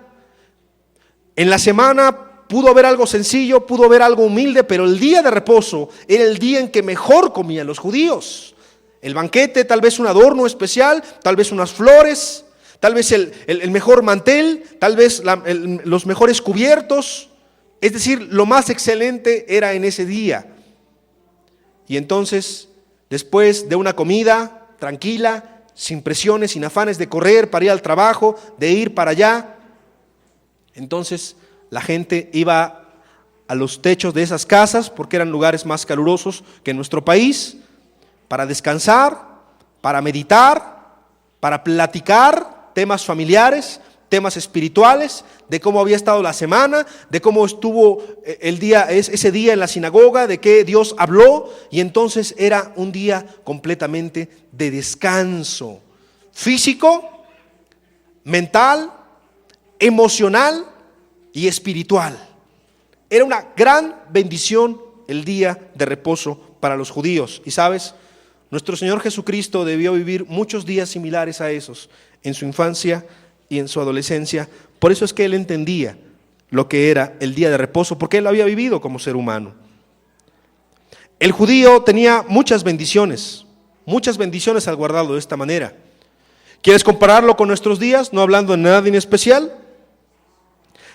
A: En la semana pudo haber algo sencillo, pudo haber algo humilde, pero el día de reposo era el día en que mejor comían los judíos. El banquete, tal vez un adorno especial, tal vez unas flores, tal vez el mejor mantel, tal vez los mejores cubiertos, es decir, lo más excelente era en ese día. Y entonces, después de una comida tranquila, sin presiones, sin afanes de correr para ir al trabajo, de ir para allá, entonces la gente iba a los techos de esas casas, porque eran lugares más calurosos que en nuestro país, para descansar, para meditar, para platicar temas familiares, temas espirituales, de cómo había estado la semana, de cómo estuvo ese día en la sinagoga, de qué Dios habló, y entonces era un día completamente de descanso físico, mental, emocional y espiritual. Era una gran bendición el día de reposo para los judíos. Y sabes, nuestro Señor Jesucristo debió vivir muchos días similares a esos en su infancia y en su adolescencia. Por eso es que Él entendía lo que era el día de reposo, porque Él lo había vivido como ser humano. El judío tenía muchas bendiciones al guardarlo de esta manera. ¿Quieres compararlo con nuestros días? No hablando de nada en especial.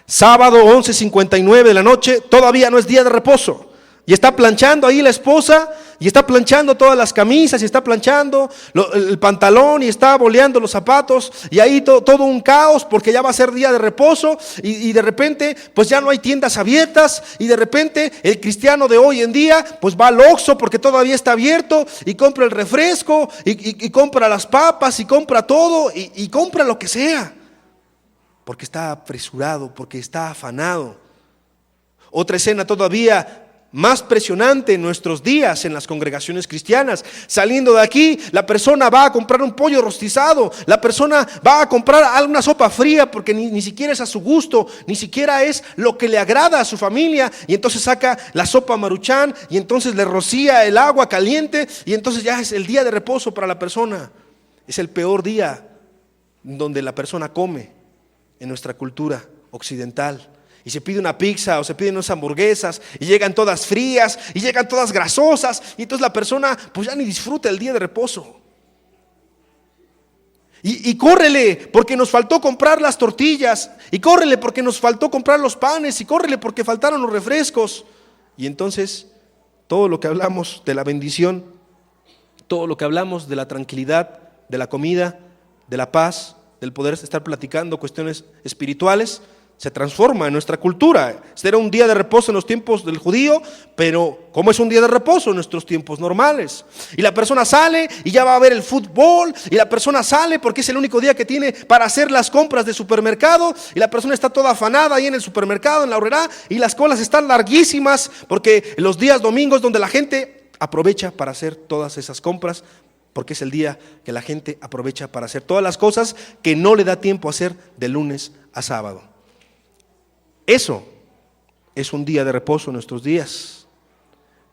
A: Sábado 11:59 de la noche, todavía no es día de reposo. Y está planchando ahí la esposa, y está planchando todas las camisas, y está planchando el pantalón, y está boleando los zapatos, y ahí todo un caos, porque ya va a ser día de reposo, y de repente pues ya no hay tiendas abiertas, y de repente el cristiano de hoy en día pues va al Oxxo porque todavía está abierto, y compra el refresco, y compra las papas, y compra todo, y compra lo que sea, porque está apresurado, porque está afanado. Otra escena todavía más presionante en nuestros días en las congregaciones cristianas. Saliendo de aquí, la persona va a comprar un pollo rostizado, la persona va a comprar una sopa fría porque ni siquiera es a su gusto, ni siquiera es lo que le agrada a su familia, y entonces saca la sopa Maruchan y entonces le rocía el agua caliente, y entonces ya es el día de reposo para la persona. Es el peor día donde la persona come en nuestra cultura occidental. Y se pide una pizza o se piden unas hamburguesas y llegan todas frías y llegan todas grasosas, y entonces la persona pues ya ni disfruta el día de reposo. Y córrele porque nos faltó comprar las tortillas, y córrele porque nos faltó comprar los panes, y córrele porque faltaron los refrescos. Y entonces todo lo que hablamos de la bendición, todo lo que hablamos de la tranquilidad, de la comida, de la paz, del poder estar platicando cuestiones espirituales, se transforma en nuestra cultura. Este era un día de reposo en los tiempos del judío, pero ¿cómo es un día de reposo en nuestros tiempos normales? Y la persona sale y ya va a ver el fútbol, y la persona sale porque es el único día que tiene para hacer las compras de supermercado, y la persona está toda afanada ahí en el supermercado, en la horrera, y las colas están larguísimas, porque los días domingos donde la gente aprovecha para hacer todas esas compras, porque es el día que la gente aprovecha para hacer todas las cosas que no le da tiempo a hacer de lunes a sábado. Eso es un día de reposo en nuestros días.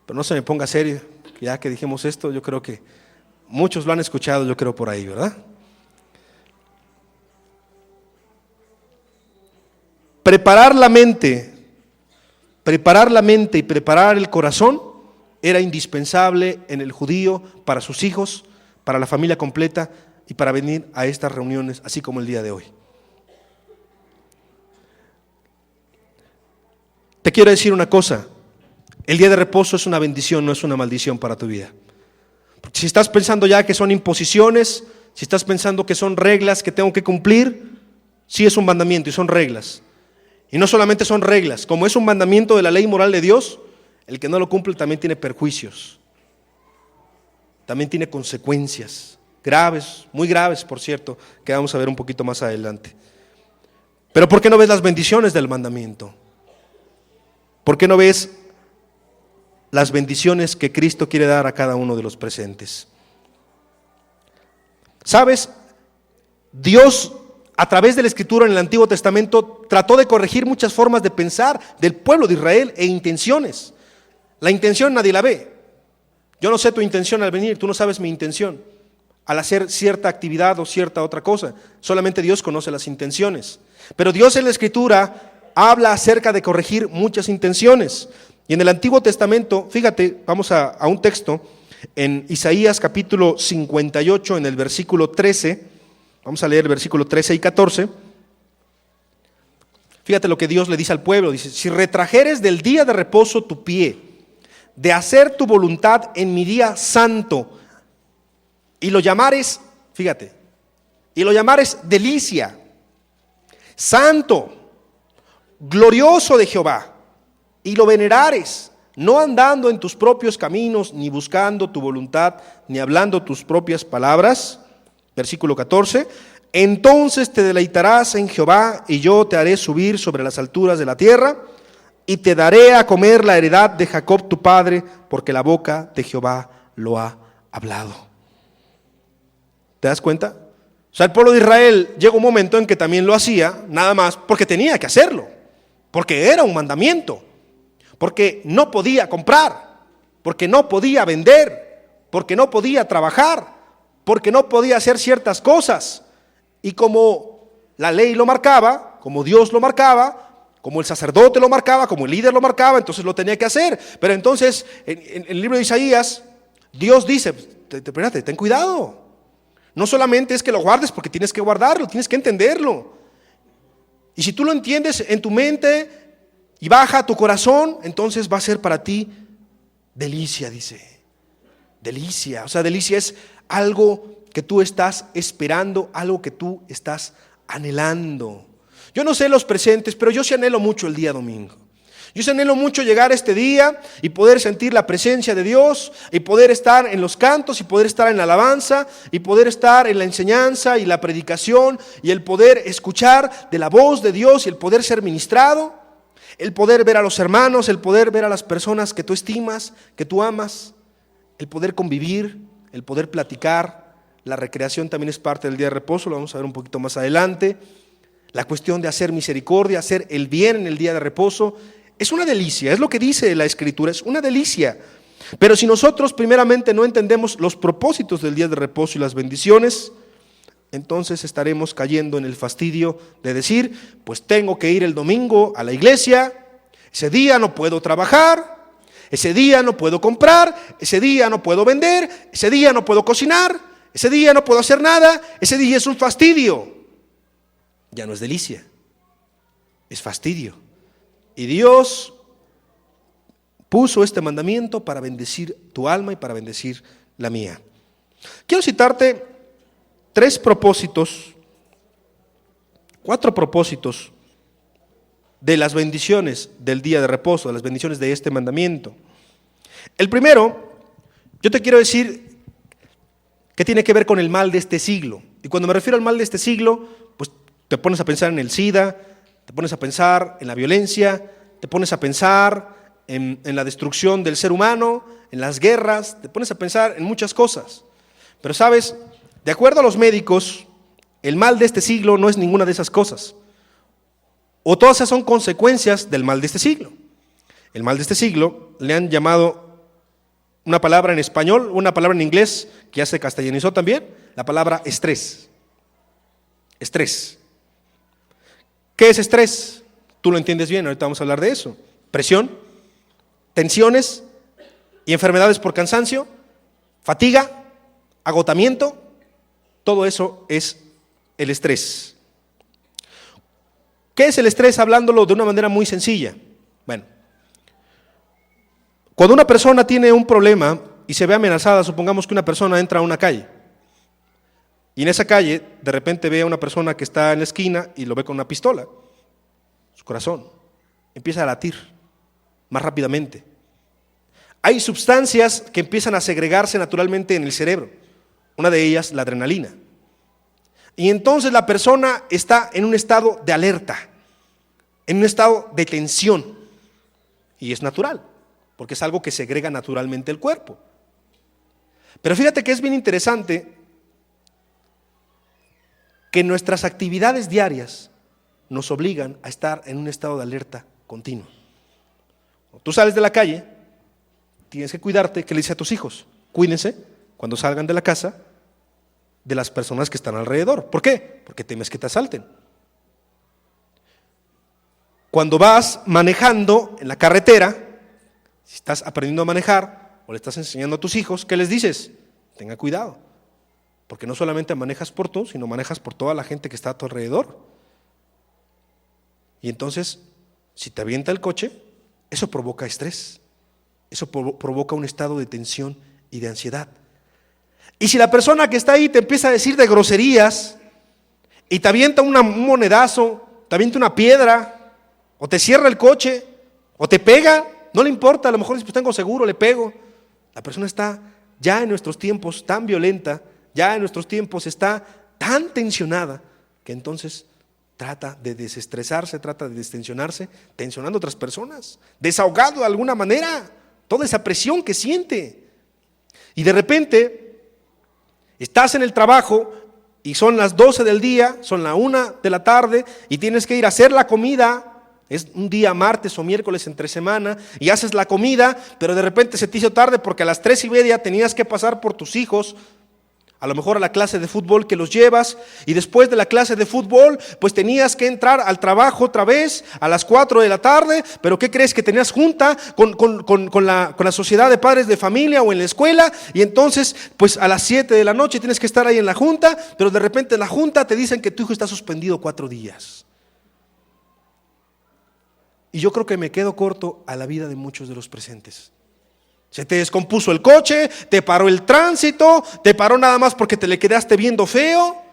A: Pero no se me ponga serio, ya que dijimos esto, yo creo que muchos lo han escuchado, yo creo por ahí, ¿verdad? Preparar la mente y preparar el corazón era indispensable en el judío para sus hijos, para la familia completa y para venir a estas reuniones, así como el día de hoy. Te quiero decir una cosa, el día de reposo es una bendición, no es una maldición para tu vida. Porque si estás pensando ya que son imposiciones, si estás pensando que son reglas que tengo que cumplir, sí es un mandamiento y son reglas. Y no solamente son reglas, como es un mandamiento de la ley moral de Dios, el que no lo cumple también tiene perjuicios, también tiene consecuencias graves, muy graves por cierto, que vamos a ver un poquito más adelante. Pero ¿por qué no ves las bendiciones del mandamiento? ¿Por qué no ves las bendiciones que Cristo quiere dar a cada uno de los presentes? ¿Sabes? Dios, a través de la Escritura en el Antiguo Testamento, trató de corregir muchas formas de pensar del pueblo de Israel e intenciones. La intención nadie la ve. Yo no sé tu intención al venir, tú no sabes mi intención al hacer cierta actividad o cierta otra cosa. Solamente Dios conoce las intenciones. Pero Dios en la Escritura habla acerca de corregir muchas intenciones. Y en el Antiguo Testamento, fíjate, vamos a un texto en Isaías capítulo 58, en el versículo 13, vamos a leer el versículo 13 y 14. Fíjate lo que Dios le dice al pueblo, dice: si retrajeres del día de reposo tu pie, de hacer tu voluntad en mi día santo, y lo llamares, fíjate, y lo llamares delicia, santo, glorioso de Jehová, y lo venerares, no andando en tus propios caminos, ni buscando tu voluntad, ni hablando tus propias palabras, versículo 14, entonces te deleitarás en Jehová, y yo te haré subir sobre las alturas de la tierra, y te daré a comer la heredad de Jacob tu padre, porque la boca de Jehová lo ha hablado. ¿Te das cuenta? O sea, el pueblo de Israel llegó un momento en que también lo hacía, nada más porque tenía que hacerlo, porque era un mandamiento, porque no podía comprar, porque no podía vender, porque no podía trabajar, porque no podía hacer ciertas cosas. Y como la ley lo marcaba, como Dios lo marcaba, como el sacerdote lo marcaba, como el líder lo marcaba, entonces lo tenía que hacer. Pero entonces, en el libro de Isaías, Dios dice: espérate, ten cuidado. No solamente es que lo guardes porque tienes que guardarlo, tienes que entenderlo. Y si tú lo entiendes en tu mente y baja a tu corazón, entonces va a ser para ti delicia, dice. Delicia, o sea, delicia es algo que tú estás esperando, algo que tú estás anhelando. Yo no sé los presentes, pero yo sí anhelo mucho el día domingo. Yo sí anhelo mucho llegar a este día y poder sentir la presencia de Dios, y poder estar en los cantos, y poder estar en la alabanza, y poder estar en la enseñanza y la predicación, y el poder escuchar de la voz de Dios, y el poder ser ministrado, el poder ver a los hermanos, el poder ver a las personas que tú estimas, que tú amas, el poder convivir, el poder platicar. La recreación también es parte del día de reposo, lo vamos a ver un poquito más adelante. La cuestión de hacer misericordia, hacer el bien en el día de reposo, es una delicia, es lo que dice la Escritura, es una delicia. Pero si nosotros primeramente no entendemos los propósitos del día de reposo y las bendiciones, entonces estaremos cayendo en el fastidio de decir: pues tengo que ir el domingo a la iglesia, ese día no puedo trabajar, ese día no puedo comprar, ese día no puedo vender, ese día no puedo cocinar, Ese día no puedo hacer nada, ese día es un fastidio. Ya no es delicia, es fastidio. Y Dios puso este mandamiento para bendecir tu alma y para bendecir la mía. Quiero citarte 4 propósitos de las bendiciones del día de reposo, de las bendiciones de este mandamiento. El primero, yo te quiero decir que tiene que ver con el mal de este siglo. Y cuando me refiero al mal de este siglo, pues te pones a pensar en el SIDA, te pones a pensar en la violencia, te pones a pensar en la destrucción del ser humano, en las guerras, te pones a pensar en muchas cosas. Pero sabes, de acuerdo a los médicos, el mal de este siglo no es ninguna de esas cosas. O todas esas son consecuencias del mal de este siglo. El mal de este siglo le han llamado una palabra en español, una palabra en inglés, que ya se castellanizó también, la palabra estrés. Estrés. ¿Qué es estrés? Tú lo entiendes bien, ahorita vamos a hablar de eso. Presión, tensiones y enfermedades por cansancio, fatiga, agotamiento, todo eso es el estrés. ¿Qué es el estrés? Hablándolo de una manera muy sencilla. Bueno, cuando una persona tiene un problema y se ve amenazada, supongamos que una persona entra a una calle y en esa calle de repente ve a una persona que está en la esquina y lo ve con una pistola, su corazón empieza a latir más rápidamente. Hay sustancias que empiezan a segregarse naturalmente en el cerebro, una de ellas la adrenalina. Y entonces la persona está en un estado de alerta, en un estado de tensión. Y es natural, porque es algo que segrega naturalmente el cuerpo. Pero fíjate que es bien interesante que nuestras actividades diarias nos obligan a estar en un estado de alerta continuo. Cuando tú sales de la calle, tienes que cuidarte. ¿Qué le dices a tus hijos? Cuídense cuando salgan de la casa de las personas que están alrededor. ¿Por qué? Porque temes que te asalten. Cuando vas manejando en la carretera, si estás aprendiendo a manejar o le estás enseñando a tus hijos, ¿qué les dices? Tenga cuidado, porque no solamente manejas por tú, sino manejas por toda la gente que está a tu alrededor. Y entonces, si te avienta el coche, eso provoca estrés, eso provoca un estado de tensión y de ansiedad. Y si la persona que está ahí te empieza a decir de groserías y te avienta un monedazo, te avienta una piedra, o te cierra el coche, o te pega, no le importa, a lo mejor dice, pues tengo seguro, le pego. La persona está ya en nuestros tiempos tan violenta, ya en nuestros tiempos está tan tensionada, que entonces trata de desestresarse, trata de destensionarse, tensionando a otras personas, desahogado de alguna manera, toda esa presión que siente. Y de repente estás en el trabajo y son las 12 del día, son la 1 de la tarde y tienes que ir a hacer la comida. Es un día martes o miércoles entre semana y haces la comida, pero de repente se te hizo tarde porque a las 3:30 tenías que pasar por tus hijos, a lo mejor a la clase de fútbol que los llevas, y después de la clase de fútbol pues tenías que entrar al trabajo otra vez a las 4 de la tarde, pero ¿qué crees? Que tenías junta con la sociedad de padres de familia o en la escuela, y entonces pues a las 7 de la noche tienes que estar ahí en la junta, pero de repente en la junta te dicen que tu hijo está suspendido 4 días. Y yo creo que me quedo corto a la vida de muchos de los presentes. Se te descompuso el coche, te paró el tránsito, te paró nada más porque te le quedaste viendo feo.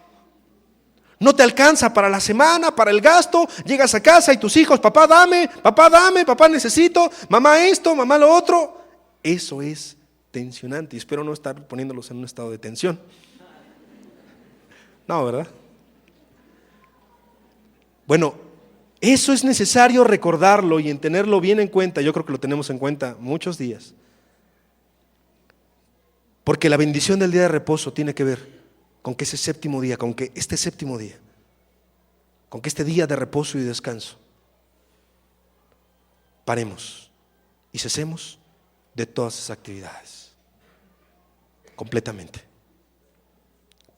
A: No te alcanza para la semana, para el gasto. Llegas a casa y tus hijos, papá dame, papá necesito, mamá esto, mamá lo otro. Eso es tensionante y espero no estar poniéndolos en un estado de tensión. No, ¿verdad? Bueno, eso es necesario recordarlo y en tenerlo bien en cuenta. Yo creo que lo tenemos en cuenta muchos días. Porque la bendición del día de reposo tiene que ver con que ese séptimo día, con que este séptimo día, con que este día de reposo y descanso, paremos y cesemos de todas esas actividades, completamente.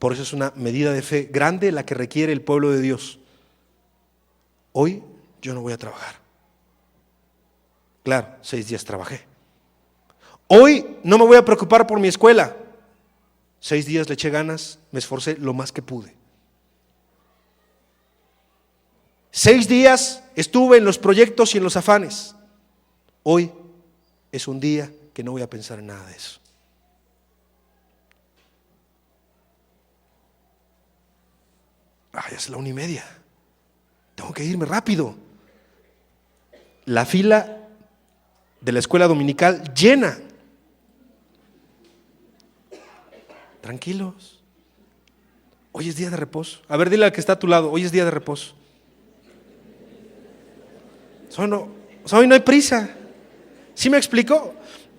A: Por eso es una medida de fe grande la que requiere el pueblo de Dios. Hoy yo no voy a trabajar. Claro, 6 días trabajé. Hoy no me voy a preocupar por mi escuela. 6 días le eché ganas, me esforcé lo más que pude. 6 días estuve en los proyectos y en los afanes. Hoy es un día que no voy a pensar en nada de eso. Es la 1:30. Tengo que irme rápido. La fila de la escuela dominical llena. Tranquilos. Hoy es día de reposo. A ver, dile al que está a tu lado, hoy es día de reposo. Hoy no hay prisa. ¿Sí me explico?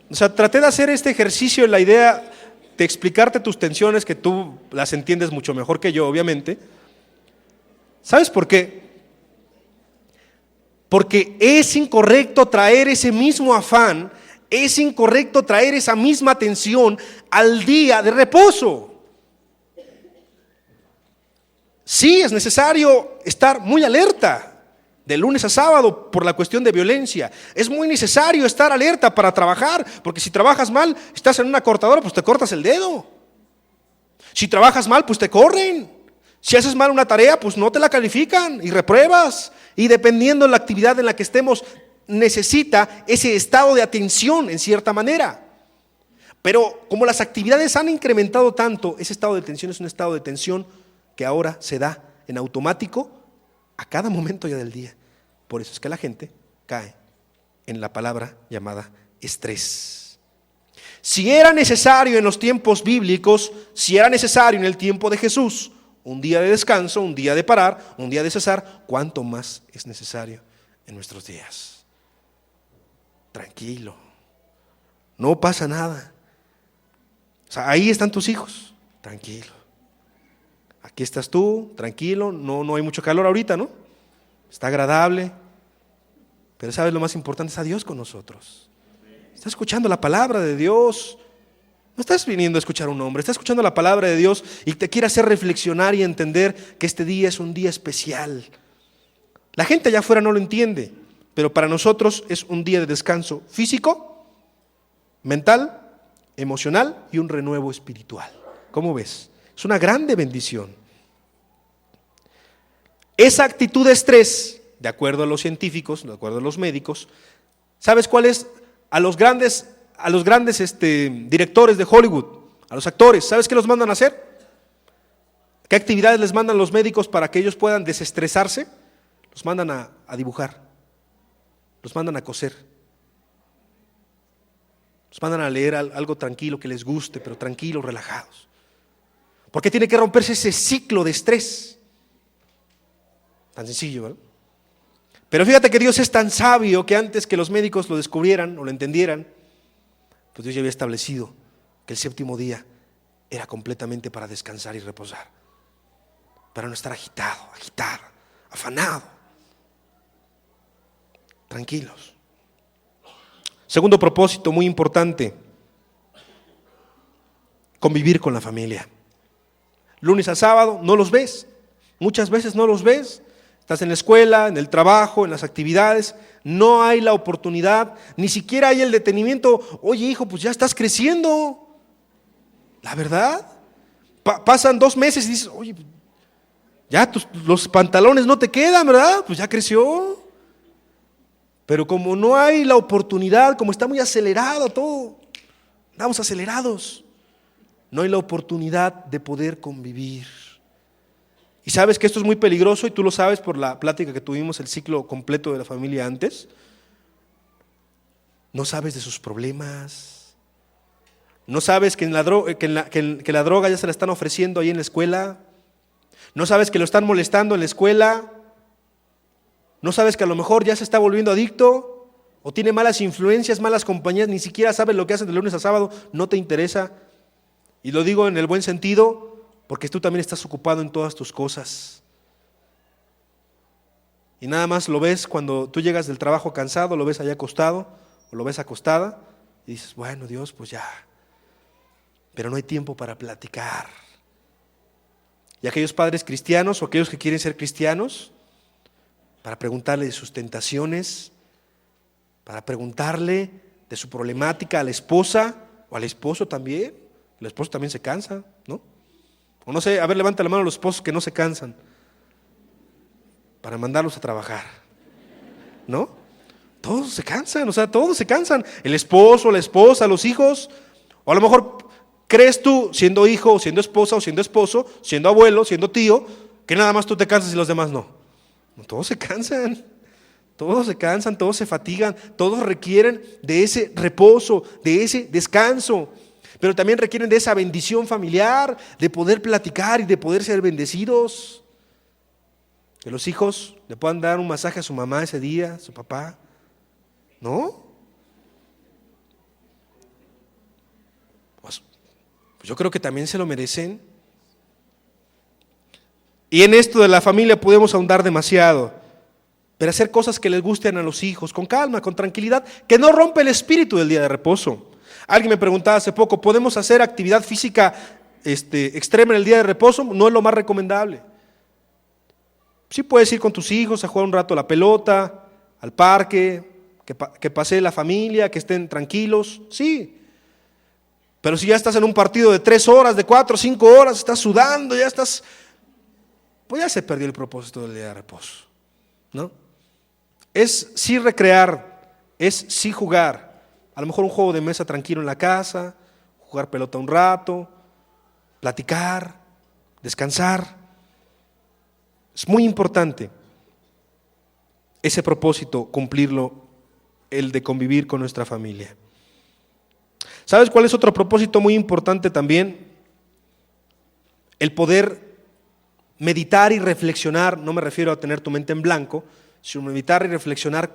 A: O sea, traté de hacer este ejercicio en la idea de explicarte tus tensiones, que tú las entiendes mucho mejor que yo, obviamente. ¿Sabes por qué? Porque es incorrecto traer ese mismo afán, es incorrecto traer esa misma tensión al día de reposo. Sí, es necesario estar muy alerta de lunes a sábado por la cuestión de violencia. Es muy necesario estar alerta para trabajar, porque si trabajas mal, estás en una cortadora, pues te cortas el dedo. Si trabajas mal, pues te corren. Si haces mal una tarea, pues no te la califican y repruebas. Y dependiendo de la actividad en la que estemos, necesita ese estado de atención en cierta manera. Pero como las actividades han incrementado tanto, ese estado de tensión es un estado de tensión que ahora se da en automático a cada momento ya del día. Por eso es que la gente cae en la palabra llamada estrés. Si era necesario en los tiempos bíblicos, si era necesario en el tiempo de Jesús, un día de descanso, un día de parar, un día de cesar, ¿cuánto más es necesario en nuestros días? Tranquilo, no pasa nada. O sea, ahí están tus hijos, tranquilo. Aquí estás tú, tranquilo, no hay mucho calor ahorita, ¿no? Está agradable, pero ¿sabes lo más importante? Es a Dios con nosotros. Estás escuchando la palabra de Dios. No estás viniendo a escuchar a un hombre, estás escuchando la palabra de Dios y te quiere hacer reflexionar y entender que este día es un día especial. La gente allá afuera no lo entiende, pero para nosotros es un día de descanso físico, mental, emocional y un renuevo espiritual. ¿Cómo ves? Es una grande bendición. Esa actitud de estrés, de acuerdo a los científicos, de acuerdo a los médicos, ¿sabes cuál es? A los grandes directores de Hollywood, a los actores, ¿sabes qué los mandan a hacer? ¿Qué actividades les mandan los médicos para que ellos puedan desestresarse? Los mandan a dibujar, los mandan a coser, los mandan a leer algo tranquilo que les guste, pero tranquilos, relajados. Porque tiene que romperse ese ciclo de estrés. Tan sencillo, ¿verdad? Pero fíjate que Dios es tan sabio que antes que los médicos lo descubrieran o lo entendieran, pues Dios ya había establecido que el séptimo día era completamente para descansar y reposar, para no estar agitado, afanado. Tranquilos. Segundo propósito muy importante, convivir con la familia. Lunes a sábado no los ves, muchas veces no los ves. Estás en la escuela, en el trabajo, en las actividades, no hay la oportunidad, ni siquiera hay el detenimiento. Oye, hijo, pues ya estás creciendo. La verdad, pasan 2 meses y dices, oye, ya los pantalones no te quedan, ¿verdad? Pues ya creció. Pero como no hay la oportunidad, como está muy acelerado todo, andamos acelerados, no hay la oportunidad de poder convivir. Y sabes que esto es muy peligroso y tú lo sabes por la plática que tuvimos, el ciclo completo de la familia antes. No sabes de sus problemas, no sabes que la droga ya se la están ofreciendo ahí en la escuela, no sabes que lo están molestando en la escuela, no sabes que a lo mejor ya se está volviendo adicto o tiene malas influencias, malas compañías, ni siquiera sabes lo que hacen de lunes a sábado, no te interesa. Y lo digo en el buen sentido, porque tú también estás ocupado en todas tus cosas. Y nada más lo ves cuando tú llegas del trabajo cansado, lo ves allá acostado, o lo ves acostada, y dices, bueno, Dios, pues ya. Pero no hay tiempo para platicar. Y aquellos padres cristianos, o aquellos que quieren ser cristianos, para preguntarle de sus tentaciones, para preguntarle de su problemática a la esposa, o al esposo también. El esposo también se cansa, ¿no? O no sé, a ver, levanta la mano a los esposos que no se cansan para mandarlos a trabajar, ¿no? Todos se cansan, o sea, todos se cansan. El esposo, la esposa, los hijos. O a lo mejor crees tú, siendo hijo, o siendo esposa, o siendo esposo, siendo abuelo, siendo tío, que nada más tú te cansas y los demás no. No, todos se cansan. Todos se cansan, todos se fatigan, todos requieren de ese reposo, de ese descanso, pero también requieren de esa bendición familiar, de poder platicar y de poder ser bendecidos. Que los hijos le puedan dar un masaje a su mamá ese día, a su papá, ¿no? Pues yo creo que también se lo merecen. Y en esto de la familia podemos ahondar demasiado. Pero hacer cosas que les gusten a los hijos, con calma, con tranquilidad, que no rompe el espíritu del día de reposo. Alguien me preguntaba hace poco, ¿podemos hacer actividad física extrema en el día de reposo? No es lo más recomendable. Sí puedes ir con tus hijos a jugar un rato a la pelota, al parque, que pase la familia, que estén tranquilos, sí. Pero si ya estás en un partido de 3 horas, de 4, 5 horas, estás sudando, pues ya se perdió el propósito del día de reposo, ¿no? Es sí recrear, es sí jugar. A lo mejor un juego de mesa tranquilo en la casa, jugar pelota un rato, platicar, descansar. Es muy importante ese propósito, cumplirlo, el de convivir con nuestra familia. ¿Sabes cuál es otro propósito muy importante también? El poder meditar y reflexionar, no me refiero a tener tu mente en blanco, sino meditar y reflexionar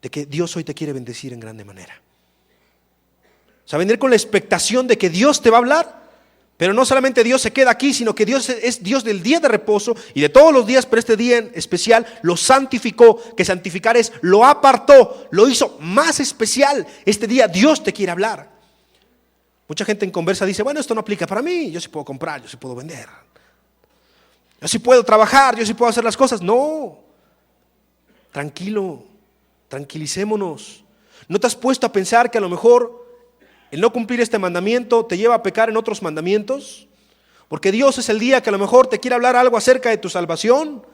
A: de que Dios hoy te quiere bendecir en grande manera. O sea, venir con la expectación de que Dios te va a hablar, pero no solamente Dios se queda aquí, sino que Dios es Dios del día de reposo y de todos los días, pero este día en especial lo santificó, que santificar es, lo apartó, lo hizo más especial. Este día Dios te quiere hablar. Mucha gente en conversa dice, bueno, esto no aplica para mí, yo sí puedo comprar, yo sí puedo vender. Yo sí puedo trabajar, yo sí puedo hacer las cosas. No, tranquilo, tranquilicémonos. ¿No te has puesto a pensar que a lo mejor el no cumplir este mandamiento te lleva a pecar en otros mandamientos? Porque Dios es el día que a lo mejor te quiere hablar algo acerca de tu salvación,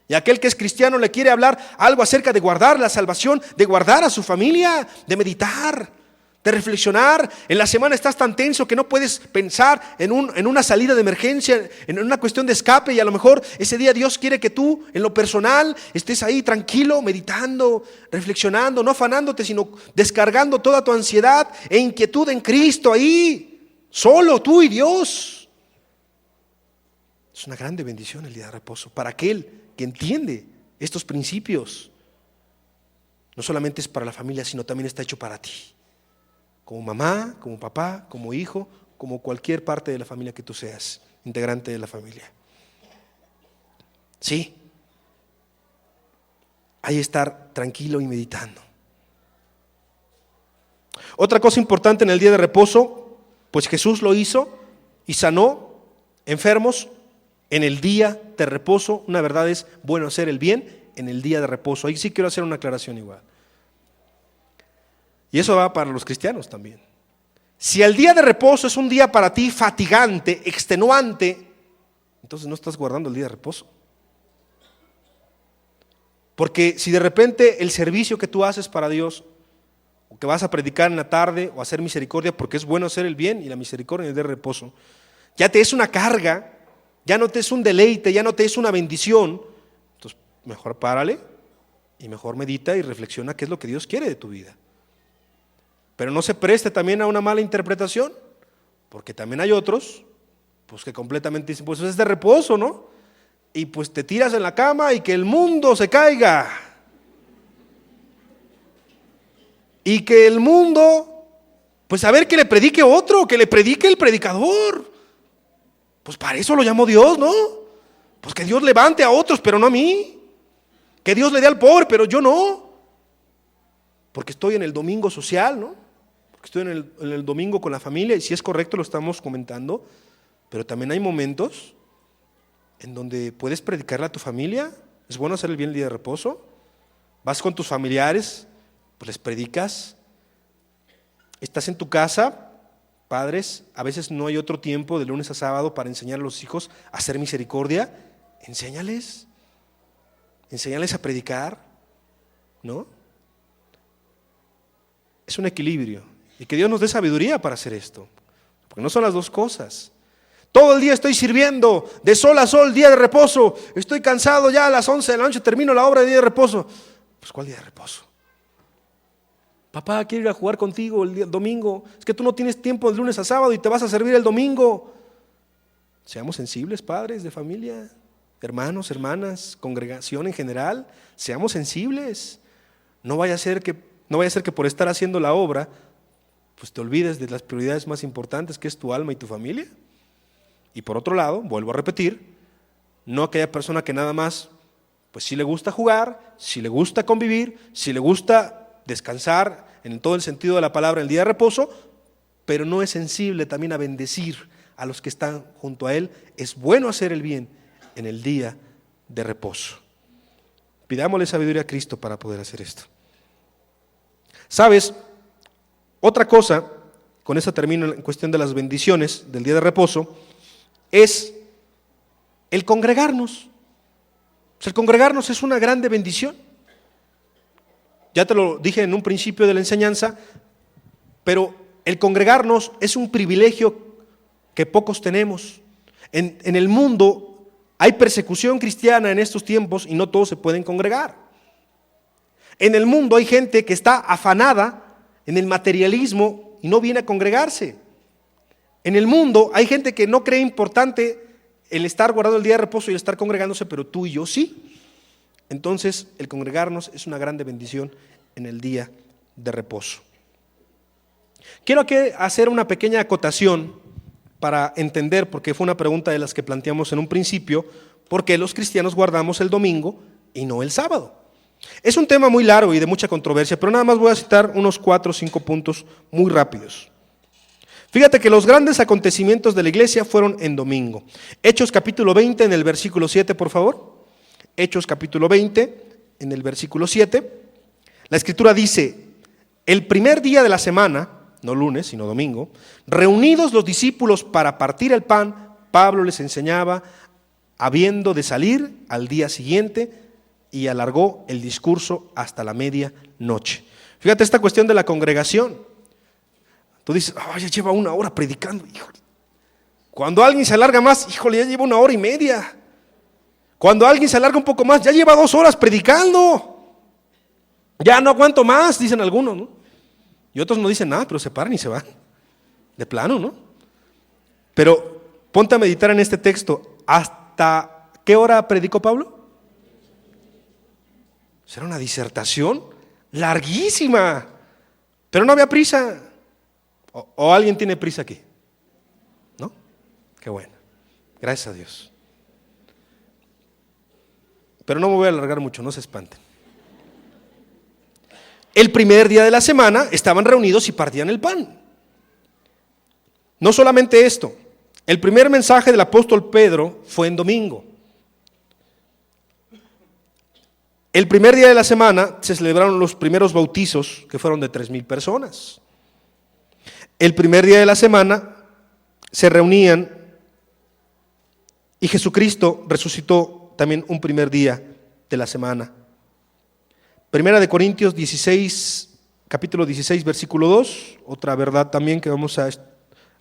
A: y aquel que es cristiano le quiere hablar algo acerca de guardar la salvación, de guardar a su familia, de meditar, de reflexionar. En la semana estás tan tenso que no puedes pensar en una salida de emergencia, en una cuestión de escape, y a lo mejor ese día Dios quiere que tú en lo personal estés ahí tranquilo, meditando, reflexionando, no afanándote, sino descargando toda tu ansiedad e inquietud en Cristo ahí, solo tú y Dios. Es una grande bendición el día de reposo para aquel que entiende estos principios. No solamente es para la familia, sino también está hecho para ti. Como mamá, como papá, como hijo, como cualquier parte de la familia que tú seas, integrante de la familia. Sí, hay que estar tranquilo y meditando. Otra cosa importante en el día de reposo, pues Jesús lo hizo y sanó enfermos en el día de reposo. Una verdad es bueno hacer el bien en el día de reposo. Ahí sí quiero hacer una aclaración igual. Y eso va para los cristianos también. Si el día de reposo es un día para ti fatigante, extenuante, entonces no estás guardando el día de reposo. Porque si de repente el servicio que tú haces para Dios, o que vas a predicar en la tarde, o hacer misericordia, porque es bueno hacer el bien y la misericordia en el día de reposo, ya te es una carga, ya no te es un deleite, ya no te es una bendición, entonces mejor párale y mejor medita y reflexiona qué es lo que Dios quiere de tu vida. Pero no se preste también a una mala interpretación, porque también hay otros pues que completamente dicen, pues es de reposo, ¿no? Y pues te tiras en la cama y que el mundo se caiga. Y que el mundo, pues a ver, que le predique otro, que le predique el predicador. Pues para eso lo llamó Dios, ¿no? Pues que Dios levante a otros, pero no a mí. Que Dios le dé al pobre, pero yo no. Porque estoy en el domingo social, ¿no? Porque estoy en el domingo con la familia, y si es correcto lo estamos comentando, pero también hay momentos en donde puedes predicarle a tu familia. Es bueno hacer el bien el día de reposo. Vas con tus familiares, pues les predicas. Estás en tu casa, Padres, a veces no hay otro tiempo de lunes a sábado para enseñar a los hijos a hacer misericordia. Enséñales a predicar, ¿no? Es un equilibrio, y que Dios nos dé sabiduría para hacer esto, porque no son las dos cosas. Todo el día estoy sirviendo, de sol a sol, día de reposo, estoy cansado, ya a las 11 de la noche termino la obra de día de reposo. Pues ¿cuál día de reposo? Papá, quiero ir a jugar contigo el domingo. Es que tú no tienes tiempo de lunes a sábado y te vas a servir el domingo. Seamos sensibles, padres de familia, hermanos, hermanas, congregación en general. Seamos sensibles. No vaya a ser que por estar haciendo la obra, pues te olvides de las prioridades más importantes, que es tu alma y tu familia. Y por otro lado, vuelvo a repetir, no aquella persona que nada más, pues sí le gusta jugar, sí le gusta convivir, sí le gusta descansar en todo el sentido de la palabra en el día de reposo, pero no es sensible también a bendecir a los que están junto a él. Es bueno hacer el bien en el día de reposo. Pidámosle sabiduría a Cristo para poder hacer esto. ¿Sabes? Otra cosa, con esta termino en cuestión de las bendiciones del día de reposo, es el congregarnos. Pues el congregarnos es una grande bendición. Ya te lo dije en un principio de la enseñanza, pero el congregarnos es un privilegio que pocos tenemos. En el mundo hay persecución cristiana en estos tiempos y no todos se pueden congregar. En el mundo hay gente que está afanada en el materialismo y no viene a congregarse. En el mundo hay gente que no cree importante el estar guardando el día de reposo y el estar congregándose, pero tú y yo sí. Entonces, el congregarnos es una grande bendición en el día de reposo. Quiero aquí hacer una pequeña acotación para entender, porque fue una pregunta de las que planteamos en un principio, por qué los cristianos guardamos el domingo y no el sábado. Es un tema muy largo y de mucha controversia, pero nada más voy a citar unos 4 o 5 puntos muy rápidos. Fíjate que los grandes acontecimientos de la iglesia fueron en domingo. Hechos capítulo 20 en el versículo 7, por favor. Hechos capítulo 20 en el versículo 7. La escritura dice: el primer día de la semana, no lunes sino domingo, reunidos los discípulos para partir el pan, Pablo les enseñaba, habiendo de salir al día siguiente, y alargó el discurso hasta la medianoche. Fíjate esta cuestión de la congregación. Tú dices, ya lleva 1 hora predicando, híjole. Cuando alguien se alarga más, híjole, ya lleva 1 hora y media. Cuando alguien se alarga un poco más, ya lleva 2 horas predicando. Ya no aguanto más, dicen algunos, ¿no? Y otros no dicen nada, pero se paran y se van. De plano, ¿no? Pero ponte a meditar en este texto. ¿Hasta qué hora predicó Pablo? Era una disertación larguísima, pero no había prisa. ¿O alguien tiene prisa aquí? ¿No? Qué bueno, gracias a Dios. Pero no me voy a alargar mucho, no se espanten. El primer día de la semana estaban reunidos y partían el pan. No solamente esto, el primer mensaje del apóstol Pedro fue en domingo. El primer día de la semana se celebraron los primeros bautizos, que fueron de 3,000 personas. El primer día de la semana se reunían y Jesucristo resucitó también un primer día de la semana. Primera de Corintios 16, capítulo 16, versículo 2, otra verdad también que vamos a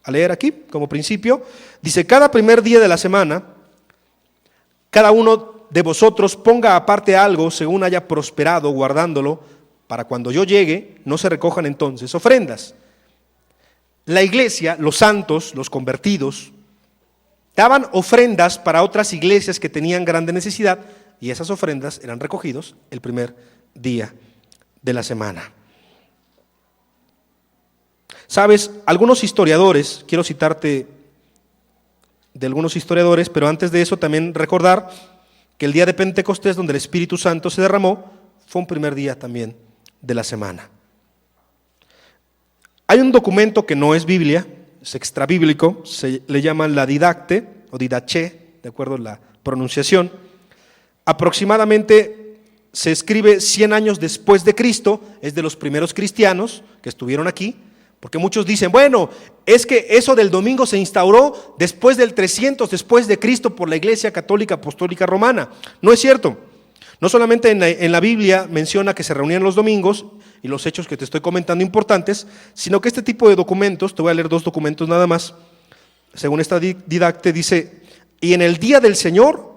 A: leer aquí como principio. Dice: cada primer día de la semana, cada uno de vosotros ponga aparte algo según haya prosperado, guardándolo, para cuando yo llegue no se recojan entonces ofrendas. La iglesia, los santos, los convertidos, daban ofrendas para otras iglesias que tenían grande necesidad, y esas ofrendas eran recogidos el primer día de la semana. Sabes, algunos historiadores, quiero citarte de algunos historiadores, pero antes de eso también recordar que el día de Pentecostés, donde el Espíritu Santo se derramó, fue un primer día también de la semana. Hay un documento que no es Biblia, es extrabíblico, se le llaman la Didacte o Didache, de acuerdo a la pronunciación. Aproximadamente se escribe 100 años después de Cristo, es de los primeros cristianos que estuvieron aquí, Porque muchos dicen, bueno, es que eso del domingo se instauró después del 300 después de Cristo por la Iglesia Católica Apostólica Romana. No es cierto. No solamente en la Biblia menciona que se reunían los domingos y los hechos que te estoy comentando importantes, sino que este tipo de documentos, te voy a leer 2 documentos nada más, según esta didacte dice, y en el día del Señor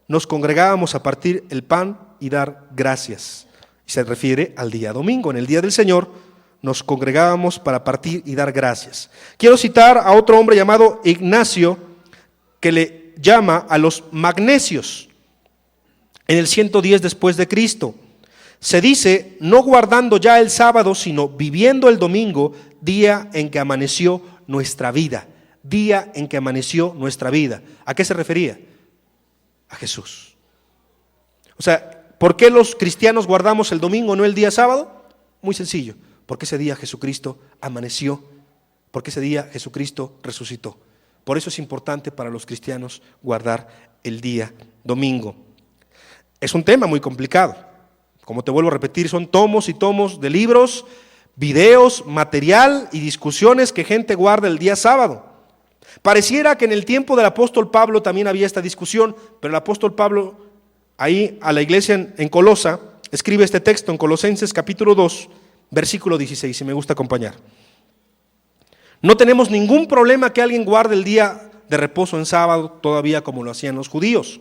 A: nos congregábamos a partir el pan y dar gracias. Y se refiere al día domingo. En el día del Señor nos congregábamos para partir y dar gracias. Quiero citar a otro hombre llamado Ignacio, que le llama a los magnesios. En el 110 después de Cristo, se dice, no guardando ya el sábado, sino viviendo el domingo, día en que amaneció nuestra vida. Día en que amaneció nuestra vida. ¿A qué se refería? A Jesús. O sea, ¿por qué los cristianos guardamos el domingo, no el día sábado? Muy sencillo, porque ese día Jesucristo amaneció, porque ese día Jesucristo resucitó. Por eso es importante para los cristianos guardar el día domingo. Es un tema muy complicado. Como te vuelvo a repetir, son tomos y tomos de libros, videos, material y discusiones que gente guarda el día sábado. Pareciera que en el tiempo del apóstol Pablo también había esta discusión, pero el apóstol Pablo, ahí a la iglesia en Colosa, escribe este texto en Colosenses capítulo 2, versículo 16, si me gusta acompañar. No tenemos ningún problema que alguien guarde el día de reposo en sábado, todavía como lo hacían los judíos.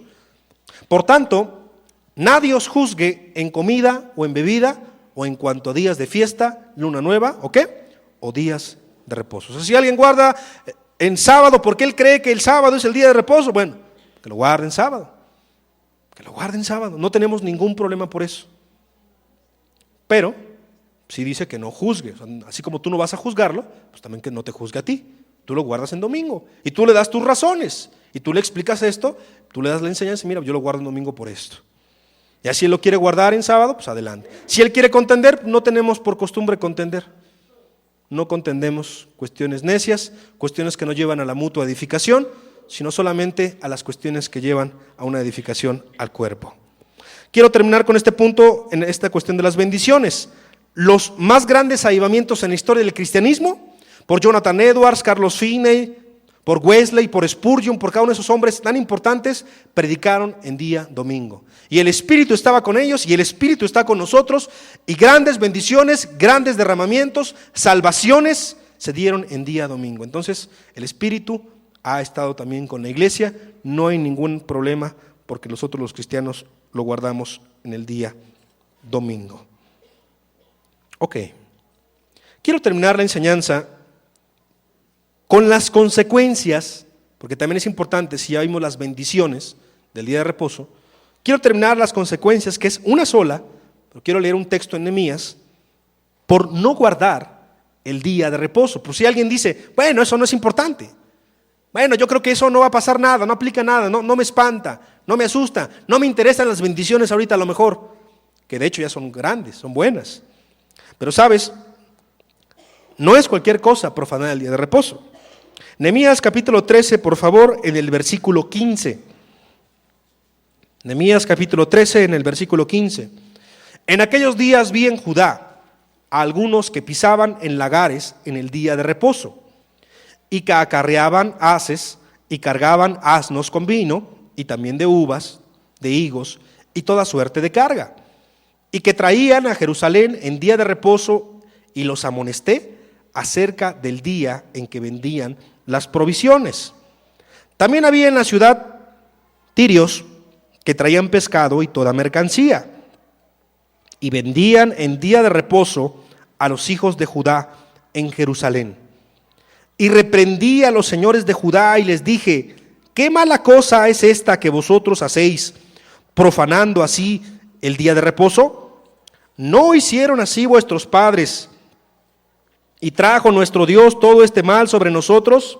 A: Por tanto, nadie os juzgue en comida o en bebida o en cuanto a días de fiesta, luna nueva, ¿o qué? O días de reposo. O sea, si alguien guarda en sábado porque él cree que el sábado es el día de reposo, bueno, que lo guarde en sábado. Que lo guarde en sábado. No tenemos ningún problema por eso. Pero sí dice que no juzgue. O sea, así como tú no vas a juzgarlo, pues también que no te juzgue a ti. Tú lo guardas en domingo y tú le das tus razones y tú le explicas esto, tú le das la enseñanza, mira, yo lo guardo en domingo por esto. Y si él lo quiere guardar en sábado, pues adelante. Si él quiere contender, no tenemos por costumbre contender. No contendemos cuestiones necias, cuestiones que no llevan a la mutua edificación, sino solamente a las cuestiones que llevan a una edificación al cuerpo. Quiero terminar con este punto en esta cuestión de las bendiciones. Los más grandes avivamientos en la historia del cristianismo, por Jonathan Edwards, Carlos Finney, por Wesley, por Spurgeon, por cada uno de esos hombres tan importantes, predicaron en día domingo. Y el Espíritu estaba con ellos y el Espíritu está con nosotros y grandes bendiciones, grandes derramamientos, salvaciones se dieron en día domingo. Entonces el Espíritu ha estado también con la iglesia, no hay ningún problema porque nosotros los cristianos lo guardamos en el día domingo. Ok, quiero terminar la enseñanza con las consecuencias, porque también es importante, si ya vimos las bendiciones del día de reposo, quiero terminar las consecuencias, que es una sola, pero quiero leer un texto en Nehemías, por no guardar el día de reposo. Pues si alguien dice, bueno, eso no es importante, bueno, yo creo que eso no va a pasar nada, no aplica nada, no me espanta, no me asusta, no me interesan las bendiciones ahorita a lo mejor, que de hecho ya son grandes, son buenas. Pero sabes, no es cualquier cosa profanar el día de reposo. Nehemías capítulo 13, por favor, en el versículo 15. Nehemías capítulo 13, en el versículo 15. En aquellos días vi en Judá a algunos que pisaban en lagares en el día de reposo, y que acarreaban haces y cargaban asnos con vino, y también de uvas, de higos, y toda suerte de carga, y que traían a Jerusalén en día de reposo, y los amonesté acerca del día en que vendían las provisiones. También había en la ciudad tirios que traían pescado y toda mercancía, y vendían en día de reposo a los hijos de Judá en Jerusalén. Y reprendí a los señores de Judá y les dije, ¿qué mala cosa es esta que vosotros hacéis, profanando así el día de reposo? ¿No hicieron así vuestros padres? Y trajo nuestro Dios todo este mal sobre nosotros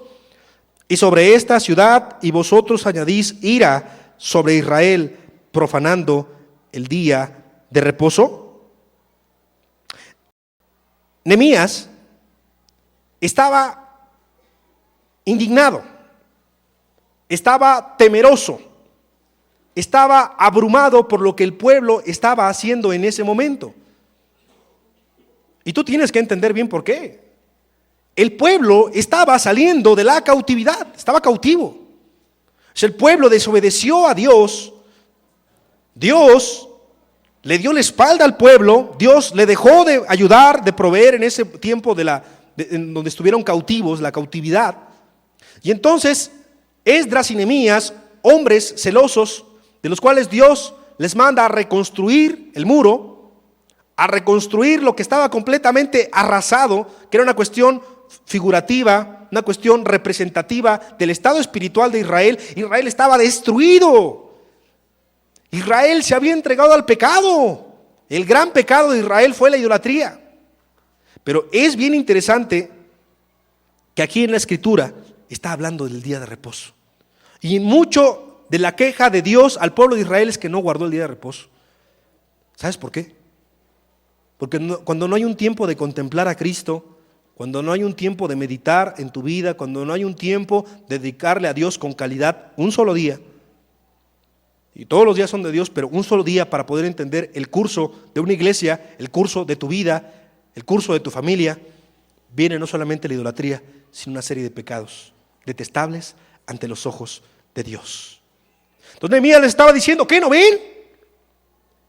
A: y sobre esta ciudad, y vosotros añadís ira sobre Israel, profanando el día de reposo. Nehemías estaba indignado, estaba temeroso, estaba abrumado por lo que el pueblo estaba haciendo en ese momento. Y tú tienes que entender bien por qué. el pueblo estaba saliendo de la cautividad, estaba cautivo. O sea, el pueblo desobedeció a Dios, Dios le dio la espalda al pueblo, Dios le dejó de ayudar, de proveer en ese tiempo en donde estuvieron cautivos, la cautividad. Y entonces Esdras y Nehemías, hombres celosos, de los cuales Dios les manda a reconstruir el muro, a reconstruir lo que estaba completamente arrasado, que era una cuestión figurativa, una cuestión representativa del estado espiritual de Israel. Israel estaba destruido. Israel se había entregado al pecado. El gran pecado de Israel fue la idolatría. Pero es bien interesante que aquí en la Escritura está hablando del día de reposo. Y mucho de la queja de Dios al pueblo de Israel es que no guardó el día de reposo. ¿Sabes por qué? Porque cuando no hay un tiempo de contemplar a Cristo, cuando no hay un tiempo de meditar en tu vida, cuando no hay un tiempo de dedicarle a Dios con calidad, un solo día, y todos los días son de Dios, pero un solo día para poder entender el curso de una iglesia, el curso de tu vida, el curso de tu familia, viene no solamente la idolatría, sino una serie de pecados detestables ante los ojos de Dios. Entonces Nehemías les estaba diciendo, ¿qué no ven?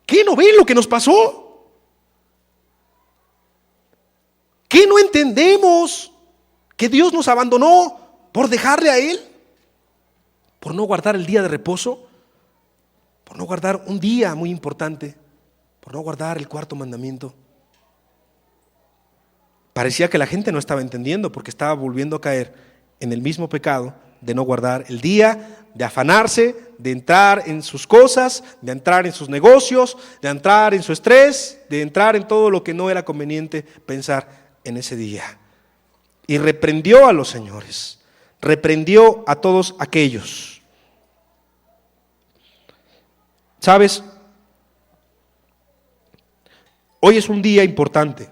A: ¿Qué no ven lo que nos pasó? ¿Qué no entendemos? ¿Que Dios nos abandonó por dejarle a Él? ¿Por no guardar el día de reposo? ¿Por no guardar un día muy importante? ¿Por no guardar el cuarto mandamiento? Parecía que la gente no estaba entendiendo porque estaba volviendo a caer en el mismo pecado de no guardar el día, de afanarse, de entrar en sus cosas, de entrar en sus negocios, de entrar en su estrés, de entrar en todo lo que no era conveniente pensar en ese día. Y reprendió a los señores, reprendió a todos aquellos. ¿Sabes? Hoy es un día importante.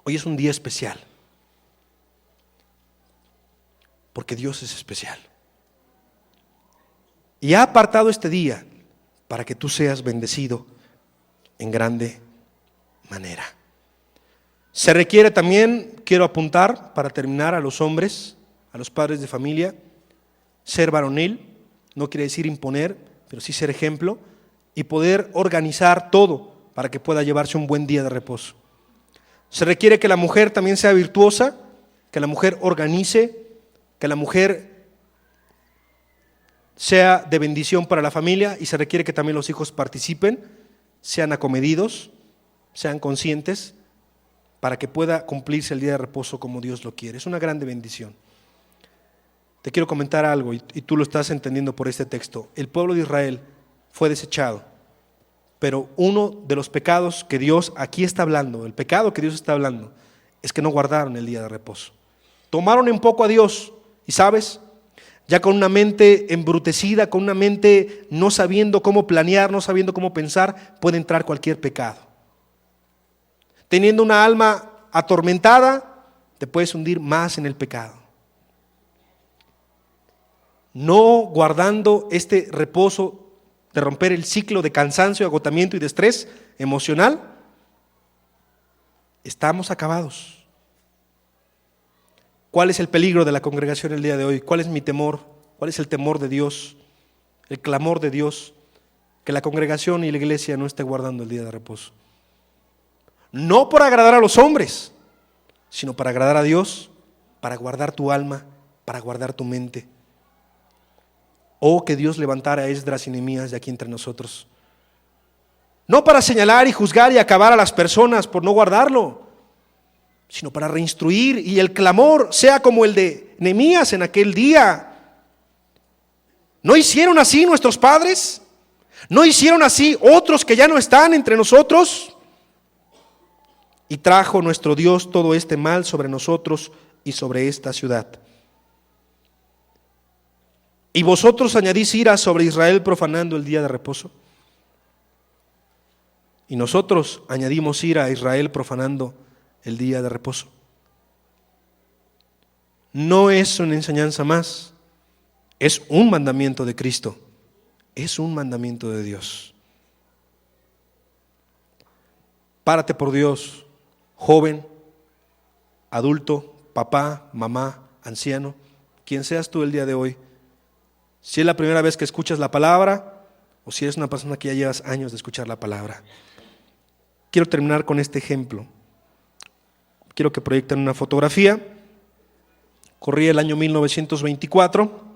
A: Hoy es un día especial. Porque Dios es especial. Y ha apartado este día para que tú seas bendecido en grande manera. Se requiere también, quiero apuntar para terminar, a los hombres, a los padres de familia, ser varonil. No quiere decir imponer, pero sí ser ejemplo y poder organizar todo para que pueda llevarse un buen día de reposo. Se requiere que la mujer también sea virtuosa, que la mujer organice, que la mujer sea de bendición para la familia, y se requiere que también los hijos participen, sean acomedidos, sean conscientes, para que pueda cumplirse el día de reposo como Dios lo quiere. Es una grande bendición. Te quiero comentar algo y tú lo estás entendiendo por este texto. El pueblo de Israel fue desechado, pero uno de los pecados que Dios aquí está hablando, el pecado que Dios está hablando, es que no guardaron el día de reposo. Tomaron en poco a Dios y, ¿sabes? Ya con una mente embrutecida, con una mente no sabiendo cómo planear, no sabiendo cómo pensar, puede entrar cualquier pecado. Teniendo una alma atormentada, te puedes hundir más en el pecado. No guardando este reposo de romper el ciclo de cansancio, agotamiento y de estrés emocional, estamos acabados. ¿Cuál es el peligro de la congregación el día de hoy? ¿Cuál es mi temor? ¿Cuál es el temor de Dios? El clamor de Dios, que la congregación y la iglesia no esté guardando el día de reposo. No por agradar a los hombres, sino para agradar a Dios, para guardar tu alma, para guardar tu mente. Oh, que Dios levantara a Esdras y Nehemías de aquí entre nosotros. No para señalar y juzgar y acabar a las personas por no guardarlo, sino para reinstruir, y el clamor sea como el de Nehemías en aquel día. ¿No hicieron así nuestros padres? ¿No hicieron así otros que ya no están entre nosotros? Y trajo nuestro Dios todo este mal sobre nosotros y sobre esta ciudad. ¿Y vosotros añadís ira sobre Israel profanando el día de reposo? Y nosotros añadimos ira a Israel profanando el día de reposo. No es una enseñanza más, es un mandamiento de Cristo, es un mandamiento de Dios. Párate por Dios, joven, adulto, papá, mamá, anciano, quien seas tú el día de hoy, si es la primera vez que escuchas la palabra o si eres una persona que ya llevas años de escuchar la palabra. Quiero terminar con este ejemplo. Quiero que proyecten una fotografía. Corría el año 1924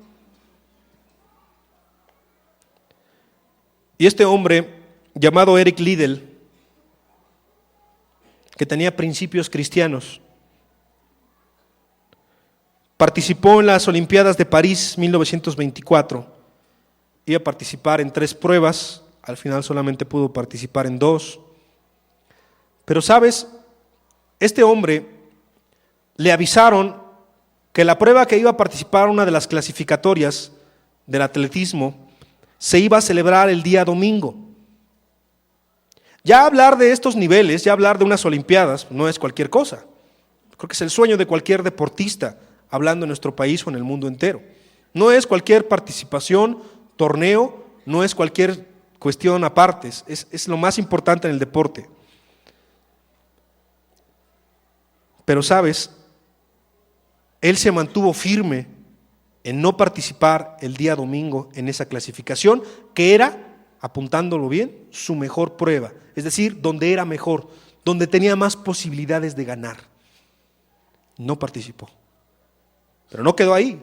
A: y este hombre llamado Eric Liddell, que tenía principios cristianos, participó en las Olimpiadas de París 1924. Iba a participar en 3 pruebas, al final solamente pudo participar en 2. Pero sabes, este hombre le avisaron que la prueba que iba a participar, una de las clasificatorias del atletismo, se iba a celebrar el día domingo. Ya hablar de estos niveles, ya hablar de unas Olimpiadas, no es cualquier cosa. Creo que es el sueño de cualquier deportista, hablando en nuestro país o en el mundo entero. No es cualquier participación, torneo, no es cualquier cuestión aparte, es lo más importante en el deporte. Pero sabes, él se mantuvo firme en no participar el día domingo en esa clasificación, que era, apuntándolo bien, su mejor prueba, es decir, donde era mejor, donde tenía más posibilidades de ganar. No participó. Pero no quedó ahí.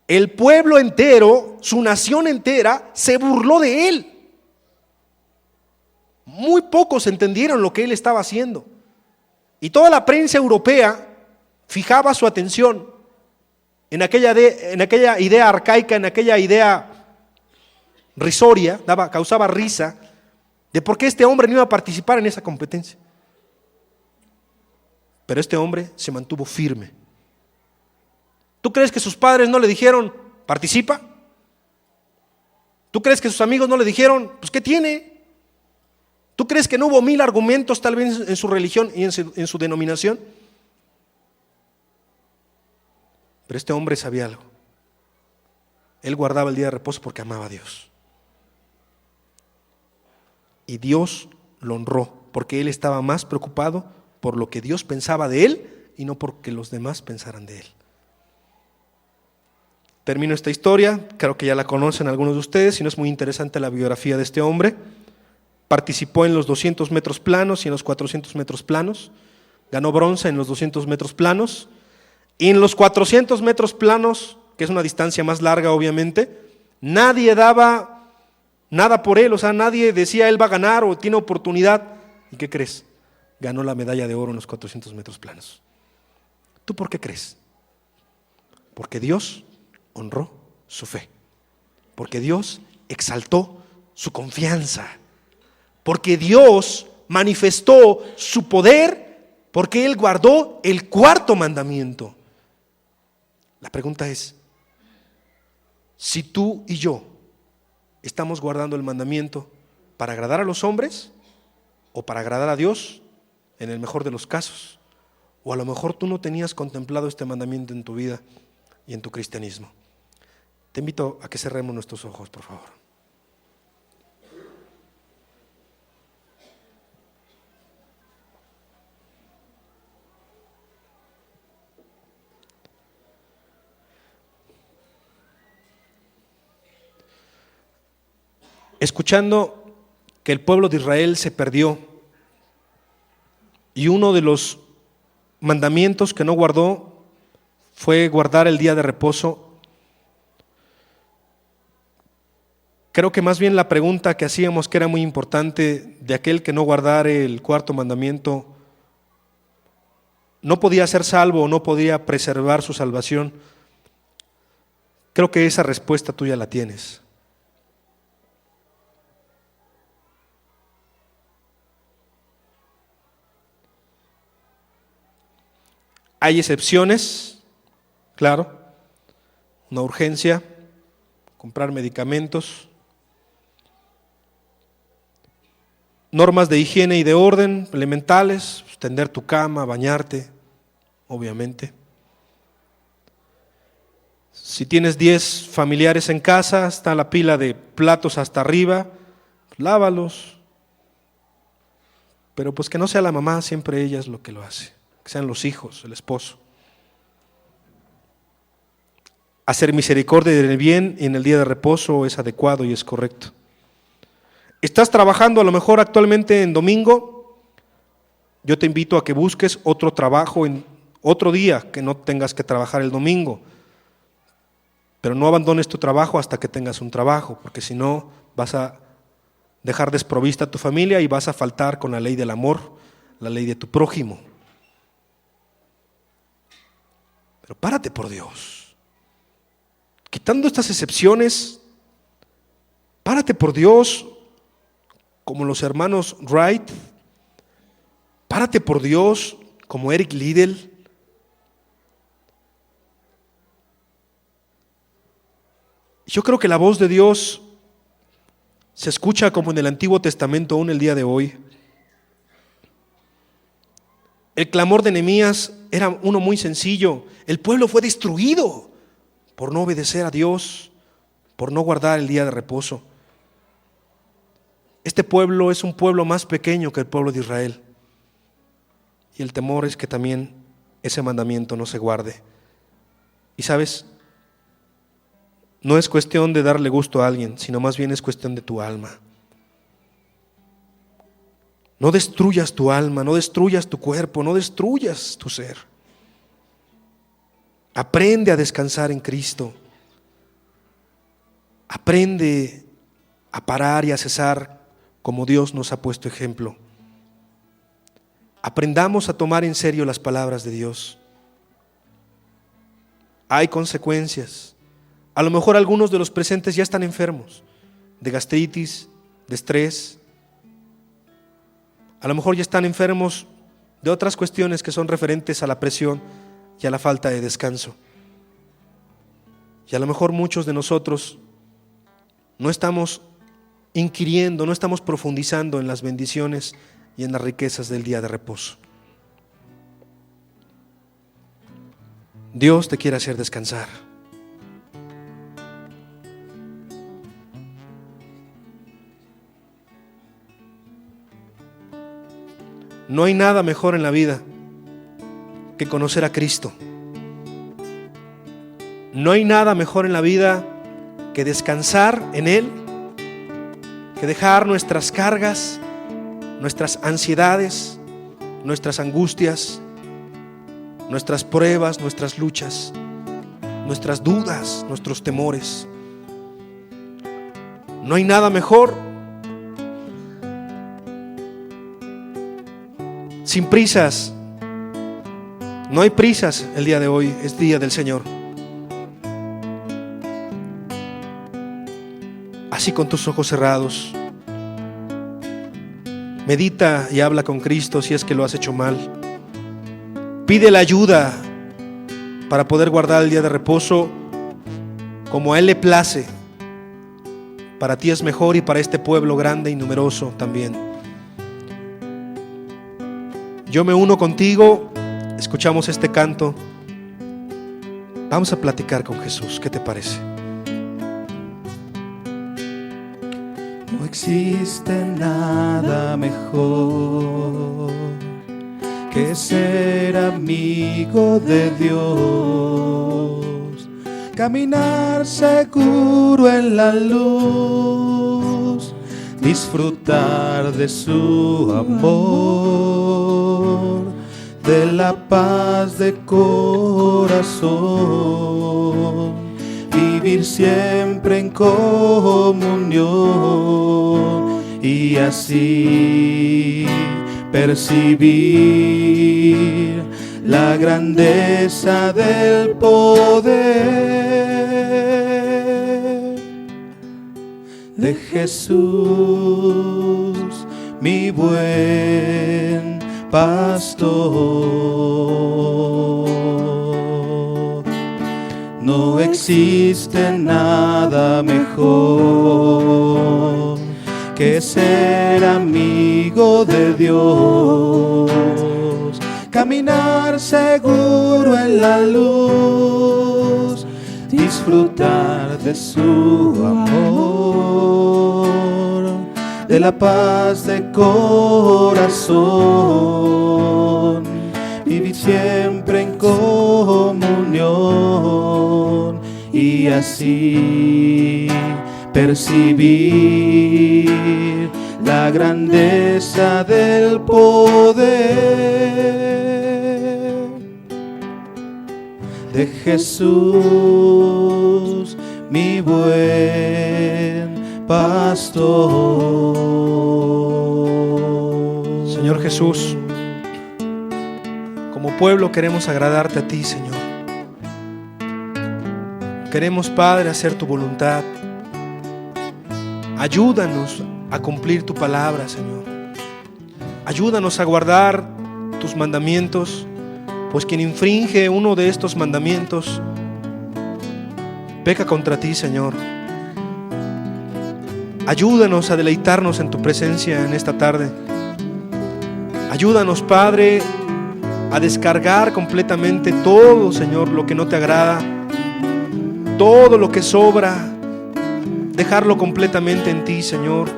A: El pueblo entero, su nación entera, se burló de él. Muy pocos entendieron lo que él estaba haciendo. Y toda la prensa europea fijaba su atención en aquella idea arcaica, en aquella idea risoria, causaba risa, de por qué este hombre no iba a participar en esa competencia. Pero este hombre se mantuvo firme. ¿Tú crees que sus padres no le dijeron, participa? ¿Tú crees que sus amigos no le dijeron, pues qué tiene? ¿Tú crees que no hubo 1000 argumentos tal vez en su religión y en su denominación? Pero este hombre sabía algo. Él guardaba el día de reposo porque amaba a Dios. Y Dios lo honró porque él estaba más preocupado por lo que Dios pensaba de él y no porque los demás pensaran de él. Termino esta historia, creo que ya la conocen algunos de ustedes, si no es muy interesante la biografía de este hombre. Participó en los 200 metros planos y en los 400 metros planos, ganó bronce en los 200 metros planos, y en los 400 metros planos, que es una distancia más larga obviamente, nadie daba nada por él, o sea, nadie decía él va a ganar o tiene oportunidad. ¿Y qué crees? Ganó la medalla de oro en los 400 metros planos. ¿Tú por qué crees? Porque Dios honró su fe, porque Dios exaltó su confianza, porque Dios manifestó su poder, porque Él guardó el 4º mandamiento. La pregunta es, si tú y yo estamos guardando el mandamiento para agradar a los hombres o para agradar a Dios, en el mejor de los casos, o a lo mejor tú no tenías contemplado este mandamiento en tu vida y en tu cristianismo. Te invito a que cerremos nuestros ojos, por favor. Escuchando que el pueblo de Israel se perdió y uno de los mandamientos que no guardó fue guardar el día de reposo, creo que más bien la pregunta que hacíamos, que era muy importante, de aquel que no guardara el 4º mandamiento, no podía ser salvo o no podía preservar su salvación. Creo que esa respuesta tú ya la tienes. Hay excepciones, claro, una urgencia, comprar medicamentos, normas de higiene y de orden elementales, tender tu cama, bañarte, obviamente. Si tienes 10 familiares en casa, está la pila de platos hasta arriba, lávalos, pero pues que no sea la mamá, siempre ella es lo que lo hace. que sean los hijos, el esposo. Hacer misericordia en el bien y en el día de reposo es adecuado y es correcto. ¿Estás trabajando a lo mejor actualmente en domingo? Yo te invito a que busques otro trabajo en otro día, que no tengas que trabajar el domingo. Pero no abandones tu trabajo hasta que tengas un trabajo, porque si no vas a dejar desprovista a tu familia y vas a faltar con la ley del amor, la ley de tu prójimo. Pero párate por Dios. Quitando estas excepciones, párate por Dios, como los hermanos Wright, párate por Dios, como Eric Liddell. Yo creo que la voz de Dios se escucha como en el Antiguo Testamento aún el día de hoy. El clamor de Nehemías era uno muy sencillo. El pueblo fue destruido por no obedecer a Dios, por no guardar el día de reposo. Este pueblo es un pueblo más pequeño que el pueblo de Israel. Y el temor es que también ese mandamiento no se guarde. Y sabes, no es cuestión de darle gusto a alguien, sino más bien es cuestión de tu alma. No destruyas tu alma, no destruyas tu cuerpo, no destruyas tu ser. Aprende a descansar en Cristo. Aprende a parar y a cesar como Dios nos ha puesto ejemplo. Aprendamos a tomar en serio las palabras de Dios. Hay consecuencias. A lo mejor algunos de los presentes ya están enfermos de gastritis, de estrés. A lo mejor ya están enfermos de otras cuestiones que son referentes a la presión y a la falta de descanso. Y a lo mejor muchos de nosotros no estamos inquiriendo, no estamos profundizando en las bendiciones y en las riquezas del día de reposo. Dios te quiere hacer descansar. No hay nada mejor en la vida que conocer a Cristo. No hay nada mejor en la vida que descansar en Él, que dejar nuestras cargas, nuestras ansiedades, nuestras angustias, nuestras pruebas, nuestras luchas, nuestras dudas, nuestros temores. No hay nada mejor. Sin prisas. No hay prisas el día de hoy, es día del Señor. Así con tus ojos cerrados, medita y habla con Cristo si es que lo has hecho mal. Pide la ayuda para poder guardar el día de reposo como a Él le place. Para ti es mejor y para este pueblo grande y numeroso también. Yo me uno contigo, escuchamos este canto. Vamos a platicar con Jesús, ¿qué te parece?
B: No existe nada mejor que ser amigo de Dios, caminar seguro en la luz, disfrutar de su amor, de la paz de corazón, vivir siempre en comunión y así percibir la grandeza del poder de Jesús, mi buen pastor. No existe nada mejor que ser amigo de Dios, caminar seguro en la luz, disfrutar de su amor, de la paz de corazón, vivir vivir siempre en comunión y así percibir la grandeza del poder de Jesús, mi buen pastor.
A: Señor Jesús, como pueblo queremos agradarte a ti, Señor. Queremos, Padre, hacer tu voluntad. Ayúdanos a cumplir tu palabra, Señor. Ayúdanos a guardar tus mandamientos, pues quien infringe uno de estos mandamientos peca contra ti, Señor. Ayúdanos a deleitarnos en tu presencia en esta tarde. Ayúdanos, Padre, a descargar completamente todo, Señor, lo que no te agrada, todo lo que sobra, dejarlo completamente en ti, Señor.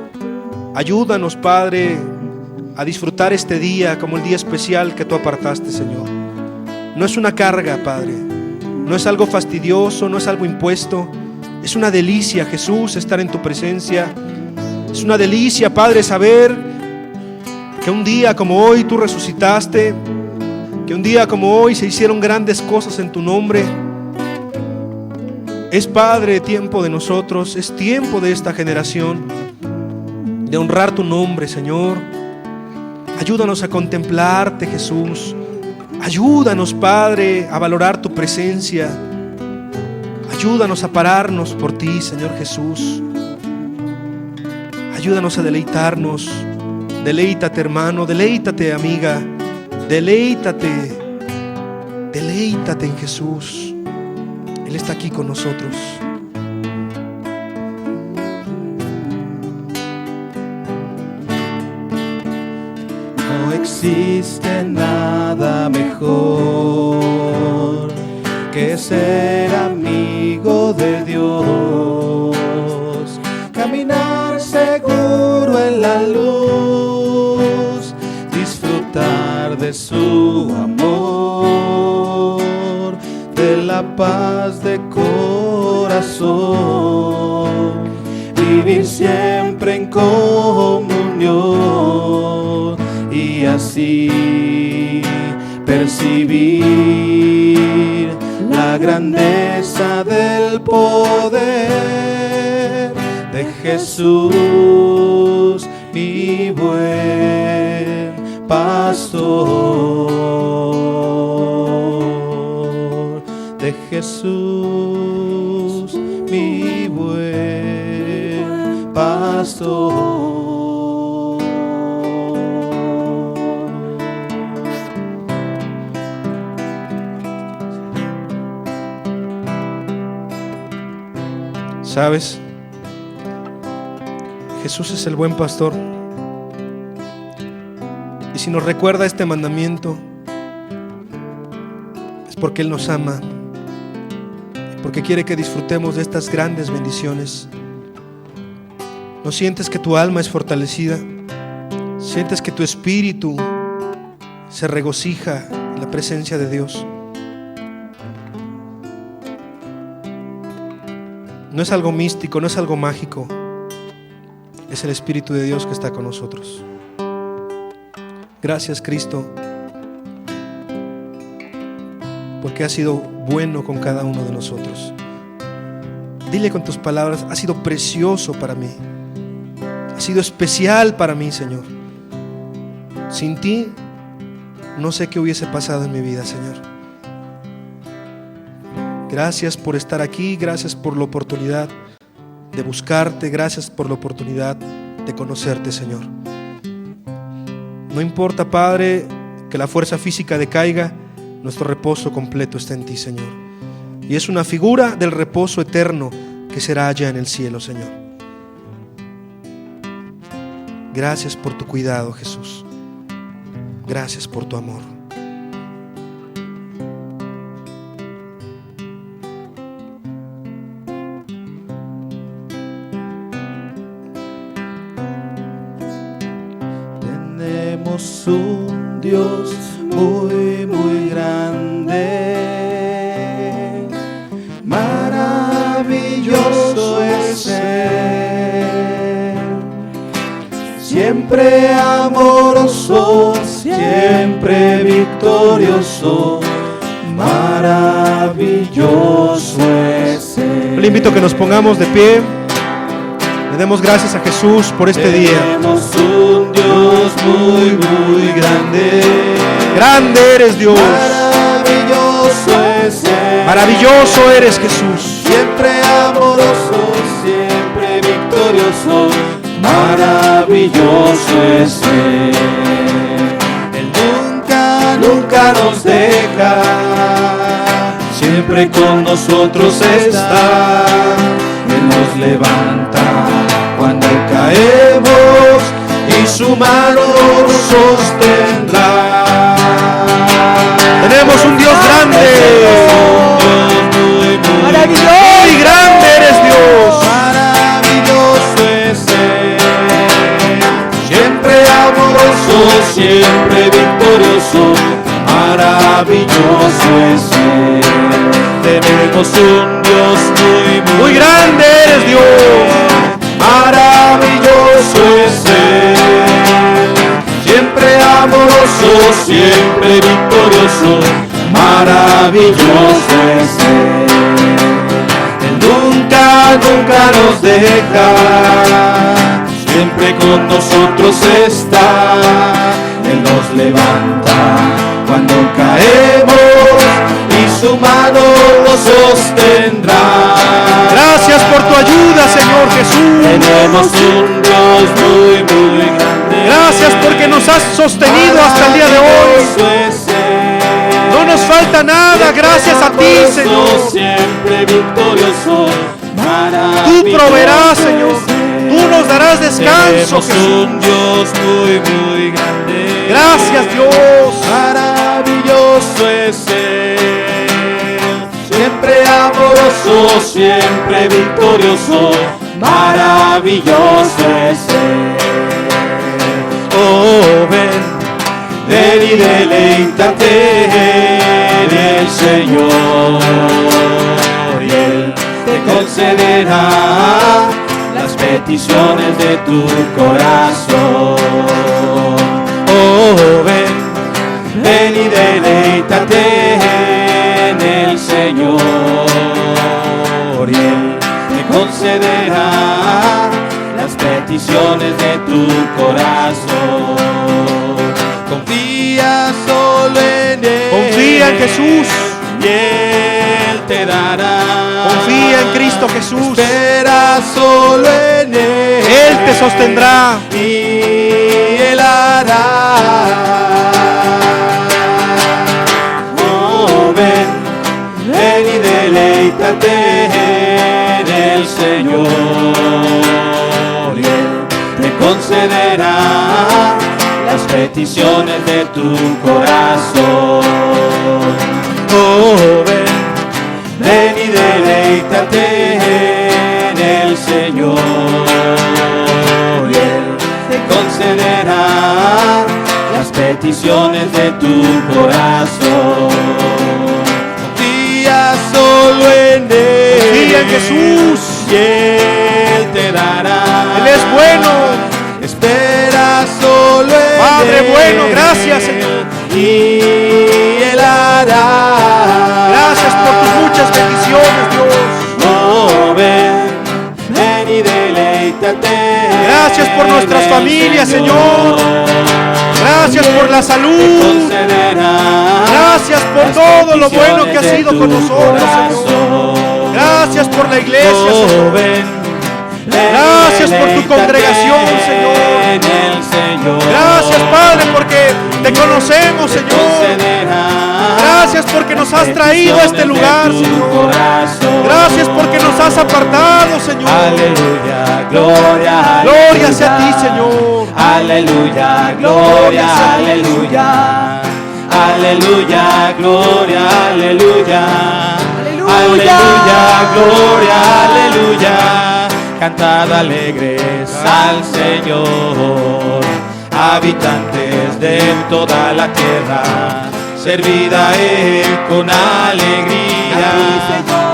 A: Ayúdanos, Padre, a disfrutar este día como el día especial que tú apartaste, Señor. No es una carga, Padre, no es algo fastidioso, no es algo impuesto. Es una delicia, Jesús, estar en tu presencia. Es una delicia, Padre, saber que un día como hoy tú resucitaste, que un día como hoy se hicieron grandes cosas en tu nombre. Es, Padre, tiempo de nosotros, es tiempo de esta generación de honrar tu nombre, Señor. Ayúdanos a contemplarte, Jesús. Ayúdanos, Padre, a valorar tu presencia. Ayúdanos a pararnos por ti, Señor Jesús. Ayúdanos a deleitarnos. Deleítate, hermano, deleítate, amiga. Deleítate en Jesús. Él está aquí con nosotros.
B: No existe nada mejor que ser amigo de Dios, caminar seguro en la luz, disfrutar de su amor, de la paz de corazón, vivir siempre en comunión y así percibir la grandeza del poder de Jesús, mi buen pastor, de Jesús, mi buen pastor.
A: ¿Sabes? Jesús es el buen pastor. Y si nos recuerda este mandamiento, es porque Él nos ama, porque quiere que disfrutemos de estas grandes bendiciones. ¿No sientes que tu alma es fortalecida? ¿Sientes que tu espíritu se regocija en la presencia de Dios? No es algo místico, no es algo mágico. Es el Espíritu de Dios que está con nosotros. Gracias, Cristo, porque has sido bueno con cada uno de nosotros. Dile con tus palabras: ha sido precioso para mí, ha sido especial para mí, Señor. Sin ti no sé qué hubiese pasado en mi vida, Señor. Gracias por estar aquí, gracias por la oportunidad de buscarte, gracias por la oportunidad de conocerte, Señor. No importa, Padre, que la fuerza física decaiga, nuestro reposo completo está en ti, Señor. Y es una figura del reposo eterno que será allá en el cielo, Señor. Gracias por tu cuidado, Jesús. Gracias por tu amor.
B: Tenemos un Dios muy, muy grande. siempre amoroso, siempre victorioso, maravilloso es Él.
A: Le invito a que nos pongamos de pie. Le demos gracias a Jesús por este día.
B: Tenemos un Dios muy, muy grande.
A: Grande eres, Dios.
B: Maravilloso es Él.
A: Maravilloso eres, Jesús.
B: Siempre amoroso, siempre victorioso, maravilloso es Él. Él nunca, nunca nos deja, siempre con nosotros está. Él nos levanta cuando caemos y su mano nos sostendrá.
A: Tenemos un Dios grande.
B: Maravilloso.
A: Muy grande eres, Dios.
B: Maravilloso es Él. Siempre amoroso, siempre victorioso, maravilloso es Él. Tenemos un Dios muy
A: grande eres, Dios.
B: Maravilloso es Él. Siempre amoroso, siempre victorioso, maravilloso es Él. Él nunca, nunca nos deja, siempre con nosotros está. Él nos levanta cuando caemos y su mano nos sostendrá.
A: Gracias por tu ayuda, Señor Jesús.
B: Tenemos un Dios muy, muy grande.
A: Gracias porque nos has sostenido hasta el día de hoy. No nos falta nada, gracias a ti, Señor.
B: Siempre victorioso,
A: Tú proveerás, Señor. Tú nos darás descanso,
B: Tenemos
A: Jesús.
B: un Dios muy, muy grande.
A: Gracias, Dios.
B: Maravilloso es Él. Siempre amoroso, siempre victorioso, maravilloso es Él. Oh, ven y deleítate en el Señor, y Él te concederá las peticiones de tu corazón. Oh, ven y deleítate en el Señor, y Él te concederá las peticiones de tu corazón. Confía solo en Él.
A: Confía en Jesús.
B: Y Él te dará.
A: Confía en Cristo Jesús.
B: Espera solo en Él.
A: Él te sostendrá.
B: Y Él hará. Oh, ven y deleítate en el Señor, y Él te concederá las peticiones de tu corazón. Oh, ven y deleítate en el Señor, y Él te concederá las peticiones de tu corazón. Confía solo en Él.
A: Confía en Jesús.
B: Y Él te dará.
A: Él es bueno.
B: Espera solo en
A: Padre
B: Él.
A: bueno, gracias, Señor.
B: Y Él hará.
A: Gracias por tus muchas bendiciones, Dios.
B: Oh, ven y deleítate.
A: Gracias por nuestras familias, Señor. Gracias por la salud. Gracias por todo lo bueno que has sido con nosotros, Señor. Gracias por la iglesia, Señor. Gracias por tu congregación, Señor. Gracias, Padre, porque te conocemos, Señor. Gracias porque nos has traído a este lugar, Señor. Gracias porque nos has apartado, Señor.
B: Aleluya, gloria,
A: Gloria sea a ti, Señor.
B: Aleluya, gloria, aleluya. Aleluya, gloria, aleluya. Aleluya, gloria, aleluya. Cantad alegres al Señor, habitantes de toda la tierra. Servid a Él con alegría,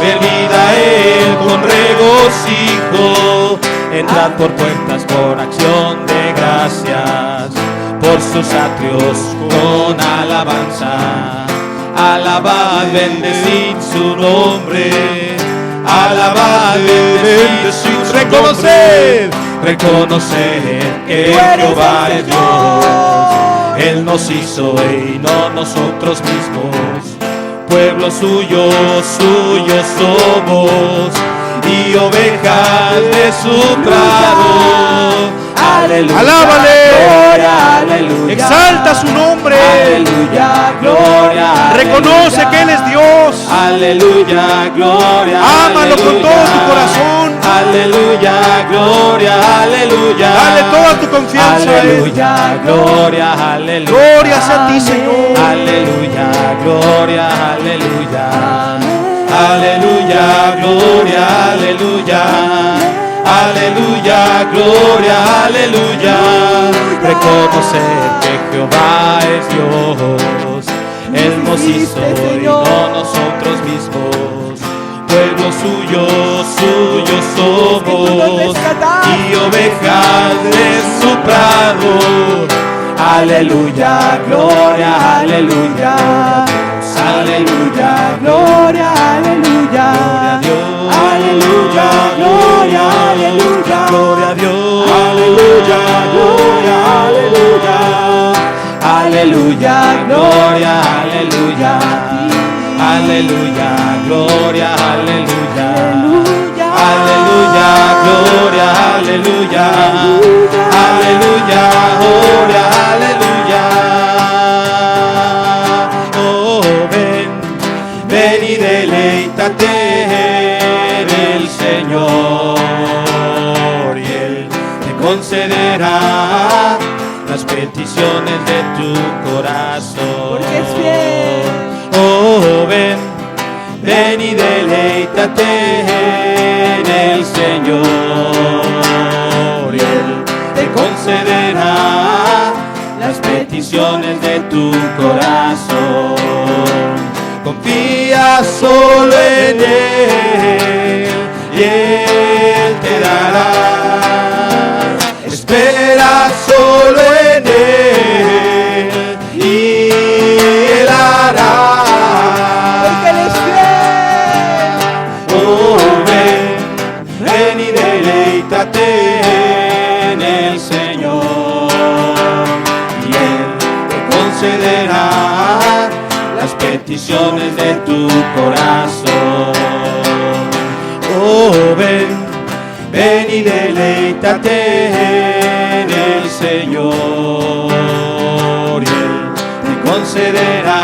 B: servid a Él con regocijo. entrad por puertas con acción de gracias, por sus atrios con alabanza. Alabad, bendecid su nombre, alabad, bendecid su nombre. Reconocer que Jehová es Dios, Él nos hizo y no nosotros mismos. Pueblo suyo, suyo somos, y ovejas de su prado. Aleluya,
A: Alábale,
B: gloria, aleluya,
A: exalta su nombre,
B: aleluya, gloria,
A: reconoce
B: aleluya,
A: que Él es Dios,
B: aleluya, gloria,
A: ámalo con
B: aleluya,
A: todo tu corazón,
B: aleluya, gloria, aleluya,
A: dale toda tu confianza a Él.
B: aleluya, gloria, aleluya,
A: Gloria sea a ti, Señor.
B: aleluya, gloria, aleluya, aleluya, gloria, aleluya, aleluya, gloria, aleluya. Reconocer que Jehová es Dios, Él nos hizo y no nosotros mismos. Pueblo suyo, suyo somos, y ovejas de su prado. Aleluya, gloria, aleluya, aleluya, gloria, aleluya, aleluya, gloria, aleluya, gloria a Dios, aleluya, gloria, aleluya, aleluya, gloria, aleluya, aleluya, gloria, aleluya, aleluya, gloria, aleluya, aleluya, gloria, aleluya. Oh, ven, ven y deleítate en el Señor, y Él te concederá las peticiones de tu corazón.
C: Porque es fiel.
B: Oh, ven, ven y deleítate en el Señor, y Él te concederá las peticiones de tu corazón. Confía solo en Él y Él te dará. Espera solo en Él y Él hará.
C: Porque Él es fiel.
B: Oh, ven, ven y deleítate en el Señor, y Él te concederá las peticiones de tu corazón. Oh, ven, ven y deleítate en el Señor, y Él te concederá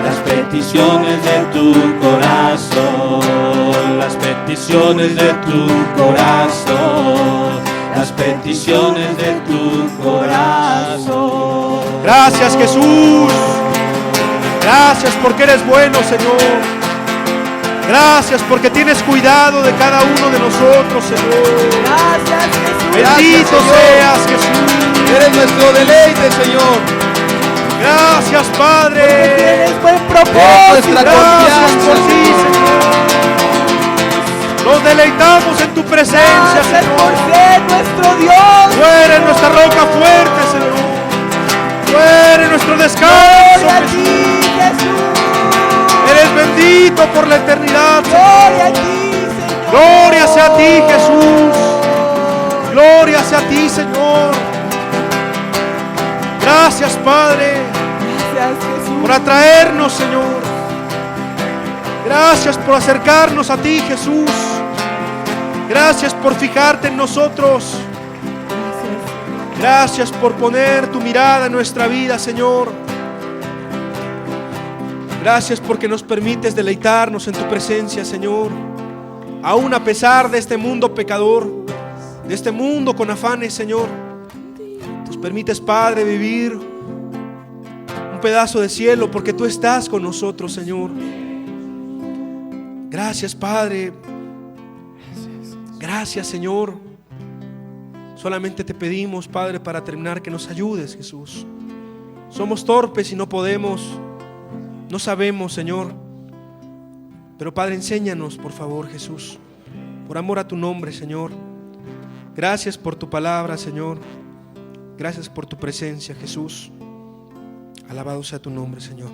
B: las peticiones de tu corazón, las peticiones de tu corazón, las peticiones de tu corazón.
A: Gracias, Jesús. Gracias porque eres bueno, Señor. Gracias porque tienes cuidado de cada uno de nosotros, Señor.
C: Gracias, Jesús.
A: Bendito
B: Señor.
A: seas, Jesús.
B: Eres nuestro deleite, Señor.
A: Gracias, Padre.
C: Tienes buen
B: Es
C: propósito.
B: nuestra
A: Gracias
B: confianza,
A: por ti, Señor. Nos deleitamos en tu presencia,
C: Gracias por
A: Señor.
C: ser nuestro Dios.
A: Tú eres nuestra roca fuerte, Señor. Tú eres nuestro descanso,
C: Gloria a
A: Jesús.
C: ti, Jesús.
A: Eres bendito por la eternidad, Señor.
C: Gloria a ti, Señor.
A: Gloria sea a ti, Jesús. Gloria sea a ti, Señor. Gracias, Padre,
C: Gracias, Jesús.
A: por atraernos, Señor. Gracias por acercarnos a ti, Jesús. Gracias por fijarte en nosotros. Gracias por poner tu mirada en nuestra vida, Señor. Gracias porque nos permites deleitarnos en tu presencia, Señor. Aún a pesar de este mundo pecador, de este mundo con afanes, Señor, nos permites, Padre, vivir un pedazo de cielo porque tú estás con nosotros, Señor. Gracias, Padre. Gracias, Señor. Solamente te pedimos, Padre, para terminar, que nos ayudes, Jesús. Somos torpes y no podemos, no sabemos, Señor. Pero, Padre, enséñanos, por favor, Jesús. Por amor a tu nombre, Señor. Gracias por tu palabra, Señor. Gracias por tu presencia, Jesús. Alabado sea tu nombre, Señor.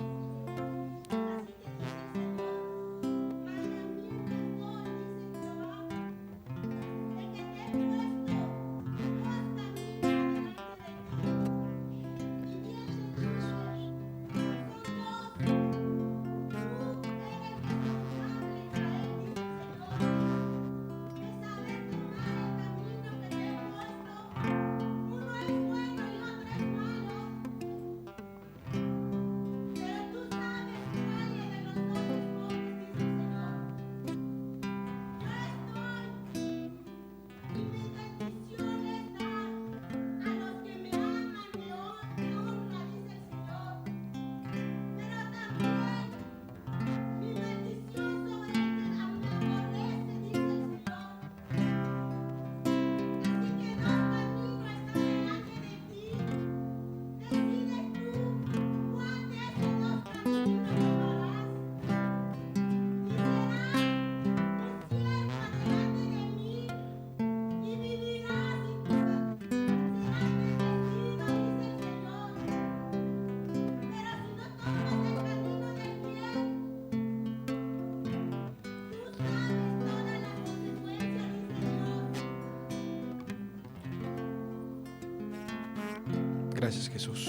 A: Gracias, Jesús.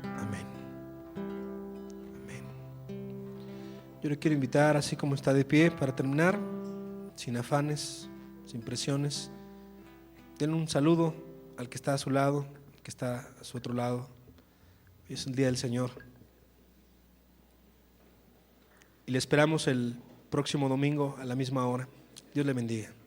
A: Amén. Amén. Yo le quiero invitar, así como está de pie, para terminar, sin afanes, sin presiones. Denle un saludo al que está a su lado, al que está a su otro lado. Hoy es el día del Señor. Y le esperamos el próximo domingo a la misma hora. Dios le bendiga.